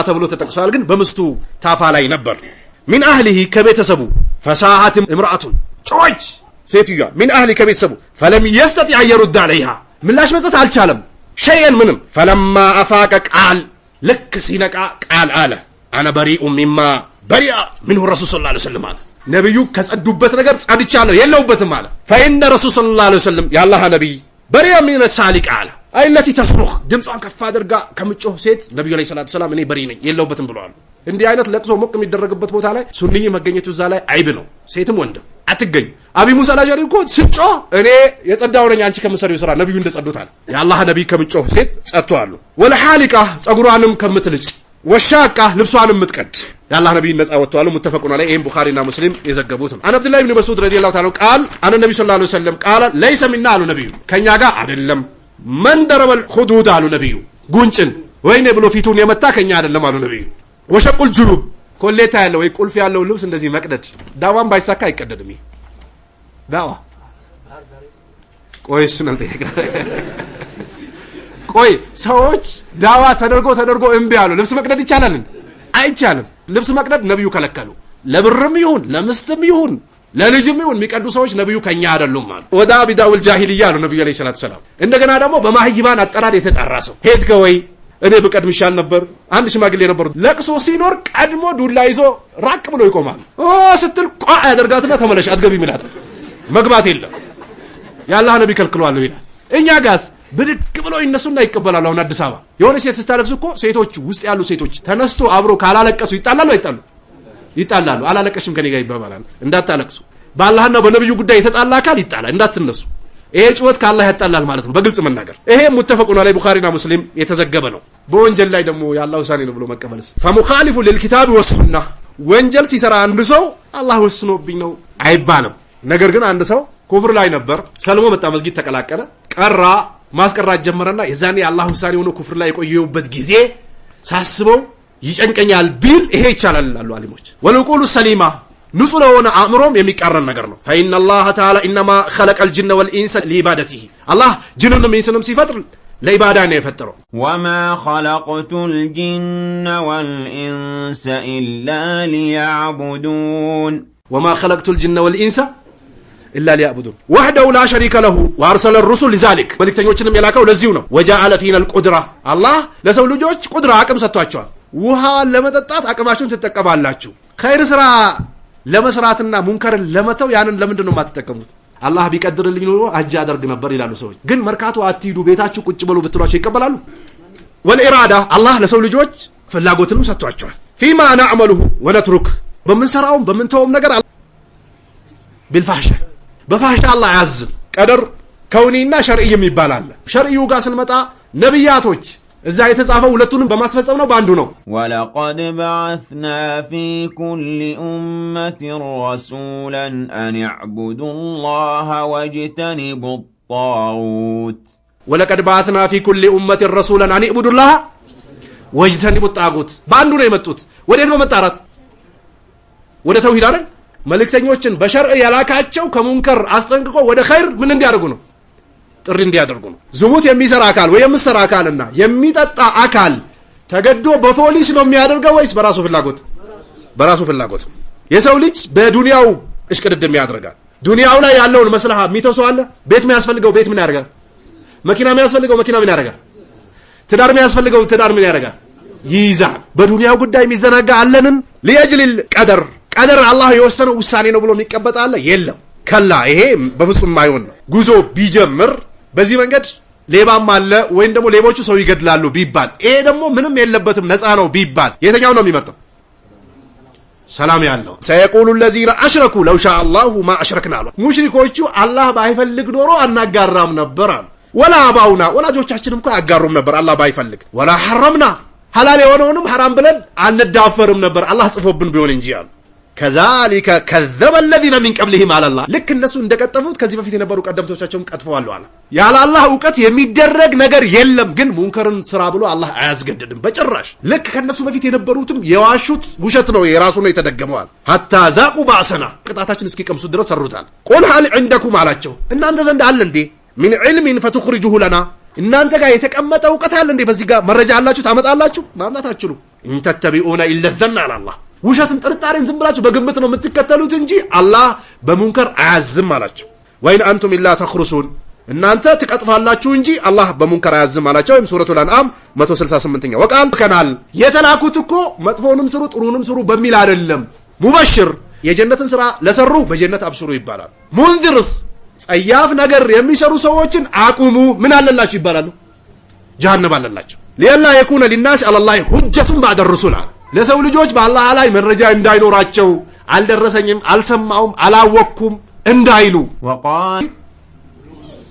ተብሎ ተጠቅሷል ግን በምስቱ ታፋ ላይ ነበር من اهله ከቤተሰቡ فساعت امرأة ጮች ሴትዮዋ من اهله ከቤተሰቡ فلم يستطيع يرد عليها ምላሽ መስጠት አልቻለም شيئا ምንም فلما افاق قال لك ሲነቃ ቃል አለ انا بريء مما برئ منه الرسول صلى الله عليه وسلم አለ ነብዩ ከጸዱበት ነገር ጸድቻለሁ የለውበትም አለ فإن الرسول صلى الله عليه وسلم يا الله نبي برئ من السالق አለ አይለቲ ተስሩኽ ድምጿን ከፍ አድርጋ ከምጮህ ሴት ነብዩ አለይሂ ሰላቱ ሰላም እኔ በሪ ነኝ የለውበትም ብለዋል። እንዲህ አይነት ለቅሶ ሞቅ የሚደረግበት ቦታ ላይ ሱንኝ መገኘቱ እዛ ላይ አይብ ነው። ሴትም ወንድም አትገኝ። አቢ ሙሳ አልአሽዓሪ እኮ ስጮህ እኔ የጸዳው ነኝ አንቺ ከምትሰሪው ስራ ነብዩ እንደጸዱታል። የአላህ ነብይ ከምጮህ ሴት ጸጥቷል። ወለሐሊቃ ጸጉሯንም ከምትልጭ ወሻቃ ልብሷንም ምትቀድ የአላህ ነብይ ነፃ ወጥቷል። ሙተፈቁን አለይ ይሄም ቡኻሪና ሙስሊም የዘገቡት ነው። አብዱላህ ኢብኑ መስዑድ ረዲየላሁ ተዓላ ቃል አነ ነብዩ ሰለላሁ ዐለይሂ ወሰለም ቃል ለይሰ ሚና አሉ ነብዩ ከኛ ጋር አይደለም من ضرب الخدود አሉ ነብዩ ጉንጭን ወይኔ ብሎ ፊቱን የመታ ከኛ አይደለም አሉ ነብዩ ወሸቁል ጁሩብ ኮሌታ ያለው ወይ ቁልፍ ያለው ልብስ እንደዚህ መቅደድ ዳዋም ባይሳካ አይቀደድም ዳዋ ቆይስ ነው ተይጋ ቆይ ሰዎች ዳዋ ተደርጎ እምቢ አሉ ልብስ መቅደድ ይቻላል አይቻልም ልብስ መቅደድ ነብዩ ከለከሉ ለብርም ይሁን ለምስትም ይሁን ለልጅም ይሁን የሚቀዱ ሰዎች ነብዩ ከኛ አይደሉም ማለት ወዳ ቢዳውል ጃሂልያ ነው ነብዩ አለይሂ ሰላቱ ሰላም እንደገና ደግሞ በማህይባን አጠራር የተጠራ ሰው ሄድከ ወይ እኔ በቀድም ይሻል ነበር አንድ ሽማግሌ ነበሩ ለቅሶ ሲኖር ቀድሞ ዱላ ይዞ ራቅ ብሎ ይቆማል ስትል ቋ ያደርጋትና ተመለሽ አትገቢም ይላል መግባት የለም ያላህ ነብይ ከልክሏል ይላል እኛ ጋስ ብድቅ ብሎ ይነሱና ይቀበላሉ አሁን አዲስ አበባ የሆነ ሴት ስታለቅስ እኮ ሴቶች ውስጥ ያሉ ሴቶች ተነስቶ አብሮ ካላለቀሱ ይጣላሉ አላለቀሽም ከኔ ጋር ይባባላል እንዳታለቅሱ በአላህና በነብዩ ጉዳይ የተጣላ አካል ይጣላ እንዳትነሱ ይሄ ጩኸት ከአላህ ያጣላል ማለት ነው በግልጽ መናገር ይሄ ሙተፈቁን አለይ ቡኻሪና ሙስሊም የተዘገበ ነው በወንጀል ላይ ደግሞ ያላህ ውሳኔ ነው ብሎ መቀበልስ فمخالف للكتاب والسنه ወንጀል ሲሰራ አንድ ሰው አላህ ወስኖብኝ ነው አይባልም ነገር ግን አንድ ሰው ኩፍር ላይ ነበር ሰልሞ መጣ መስጊድ ተቀላቀለ ቀራ ማስቀራት ጀመረና የዛኔ አላህ ውሳኔ ሆኖ ኩፍር ላይ የቆየውበት ጊዜ ሳስበው ይጨንቀኛል ቢል ይሄ ይቻላል አሉ አሊሞች ወልቁሉ ሰሊማ ንጹህ ለሆነ አእምሮም የሚቃረን ነገር ነው فإن الله تعالى إنما خلق الجن والإنس لعبادته الله ጅንንም ኢንስንም ሲፈጥር ለኢባዳ ነው የፈጠረው وما خلقت الجن والإنس إلا ليعبدون وما خلقت الجن والإنس إلا ليعبدون وحده لا شريك له وأرسل الرسل لذلك መልእክተኞችንም የላከው ለዚሁ ነው وجعل فينا القدرة الله ለሰው ልጆች ቁድራ አቅም ሰጥቷቸዋል ውሃ ለመጠጣት አቅማችሁን ተጠቀማላችሁ ኸይር ስራ ለመስራትና ሙንከርን ለመተው ያንን ለምንድን ነው የማትጠቀሙት አላህ ቢቀድርልኝ ኖሮ አጅ አደርግ ነበር ይላሉ ሰዎች ግን መርካቶ አትሂዱ ቤታችሁ ቁጭ ብሉ ብትሏቸው ይቀበላሉ ወልኢራዳ አላህ ለሰው ልጆች ፍላጎትንም ሰጥቷቸዋል ፊማ ነዕመሉሁ ወነትሩክ በምንሰራውም በምንተውም ነገር ቢልፋህሻ በፋህሻ አላህ ያዝም ቀደር ከውኒና ሸርዒም ይባላል ሸርዒው ጋር ስንመጣ ነብያቶች እዛ የተጻፈው ሁለቱንም በማስፈጸም ነው ባንዱ ነው ወለቀድ በዐስና ፊ ኩሊ ኡመት ረሱላን አን ይዕቡዱ ላህ ወጅተኒቡ ጣጉት ወለቀድ በዐስና ፊ ኩሊ ኡመት ረሱላን አን ይዕቡዱ ላህ ወጅተኒቡ ጣጉት ባንዱ ነው የመጡት ወዴት በመጣራት ወደ ተውሂድ አይደል መልእክተኞችን በሸርዕ ያላካቸው ከሙንከር አስጠንቅቆ ወደ ኸይር ምን እንዲያደርጉ ነው ጥሪ እንዲያደርጉ ነው ዝሙት የሚሰራ አካል ወይ የምሰራ አካልና የሚጠጣ አካል ተገዶ በፖሊስ ነው የሚያደርገው ወይስ በራሱ ፍላጎት የሰው ልጅ በዱንያው እሽቅድድም ያደርጋል። ዱንያው ላይ ያለውን መስለሃ የሚተሰው አለ። ቤት የሚያስፈልገው ቤት ምን ያደርጋል? መኪና የሚያስፈልገው መኪና ምን ያደርጋል? ትዳር የሚያስፈልገው ትዳር ምን ያደርጋል? ይይዛል። በዱንያው ጉዳይ የሚዘናጋ አለንን? ሊአጅሊል ቀደር አላህ የወሰነው ውሳኔ ነው ብሎ የሚቀበጥ አለ? የለም። ከላ ይሄ በፍጹም ማይሆን ነው። ጉዞ ቢጀምር በዚህ መንገድ ሌባም አለ ወይም ደግሞ ሌቦቹ ሰው ይገድላሉ ቢባል፣ ይሄ ደግሞ ምንም የለበትም ነፃ ነው ቢባል የትኛው ነው የሚመርጠው? ሰላም ያለው። ሰየቁሉ الذين اشركوا لو شاء الله ما اشركنا አሉ። ሙሽሪኮቹ አላህ ባይፈልግ ኖሮ አናጋራም ነበር አሉ። ወላ አባውና ወላጆቻችንም እኮ ያጋሩም ነበር አላህ ባይፈልግ። ወላ ሐረምና ሐላል የሆነውንም ሐራም ብለን አንዳፈርም ነበር አላህ ጽፎብን ቢሆን እንጂ አሉ። ከዛሊከ ከዘበ الذين من قبلهم على الله ልክ እነሱ እንደቀጠፉት ከዚህ በፊት የነበሩ ቀደምቶቻቸውም ቀጥፈዋል አለ። ያለ አላህ ዕውቀት የሚደረግ ነገር የለም። ግን ሙንከርን ስራ ብሎ አላህ አያስገድድም በጭራሽ። ልክ ከነሱ በፊት የነበሩትም የዋሹት ውሸት ነው የራሱ ነው የተደገመዋል። ሐታ ዛቁ ባሰና ቅጣታችን እስኪቀምሱ ድረስ ሰሩታል። ቁል ሀል ዐንደኩም አላቸው እናንተ ዘንድ አለ እንዴ ሚን ዒልሚን ፈትኽሪጁሁ ለና እናንተ ጋር የተቀመጠ ዕውቀት አለ እንዴ በዚህ ጋር መረጃ አላችሁ ታመጣላችሁ? ማምጣት አትችሉ። ኢንተተቢኡነ ኢለ ዘን አላህ ውሸትን ጥርጣሬን ዝም ብላችሁ በግምት ነው የምትከተሉት እንጂ አላህ በሙንከር አያዝም አላቸው። ወይን አንቱም ኢላ ተኽሩሱን እናንተ ትቀጥፋላችሁ እንጂ አላህ በሙንከር አያዝም አላቸው። ወይም ሱረቱል አንዓም 168ኛ ወቃል ከናል የተላኩት እኮ መጥፎንም ስሩ ጥሩንም ስሩ በሚል አይደለም። ሙበሽር የጀነትን ስራ ለሰሩ በጀነት አብሽሩ ይባላል። ሙንዚርስ ጸያፍ ነገር የሚሰሩ ሰዎችን አቁሙ ምን አለላችሁ ይባላሉ? ጀሃነም አለላችሁ። ሊአላ የኩነ ሊናስ አለላህ ሁጀቱን ባዕደ ሩሱል አለ ለሰው ልጆች በአላህ ላይ መረጃ እንዳይኖራቸው አልደረሰኝም አልሰማውም አላወቅኩም እንዳይሉ ወቃል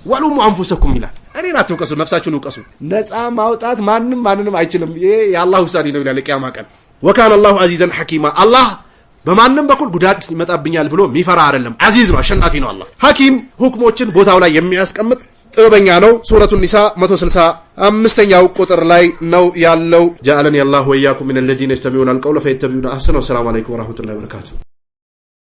ወሉሙ አንፉሰኩም ይላል። እኔን አትውቀሱ ነፍሳችሁን ውቀሱ። ነፃ ማውጣት ማንንም አይችልም። ይሄ የአላህ ውሳኔ ነው ይላል ቂያማ ቀን። ወካነ አላሁ አዚዘን ሐኪማ አላህ በማንም በኩል ጉዳት ይመጣብኛል ብሎ የሚፈራ አይደለም። አዚዝ ነው አሸናፊ ነው አላህ። ሐኪም ሁክሞችን ቦታው ላይ የሚያስቀምጥ ጥበበኛ ነው። ሱረቱ ኒሳ 165ኛው ቁጥር ላይ ነው ያለው። ጀዐለኒ አላሁ ወኢያኩም ሚነል ለዚነ የስተሚዑነ አልቀውለ ፈየተቢዑነ አሕሰነሁ። ሰላም አለይኩም ወራህመቱላሂ ወበረካቱ።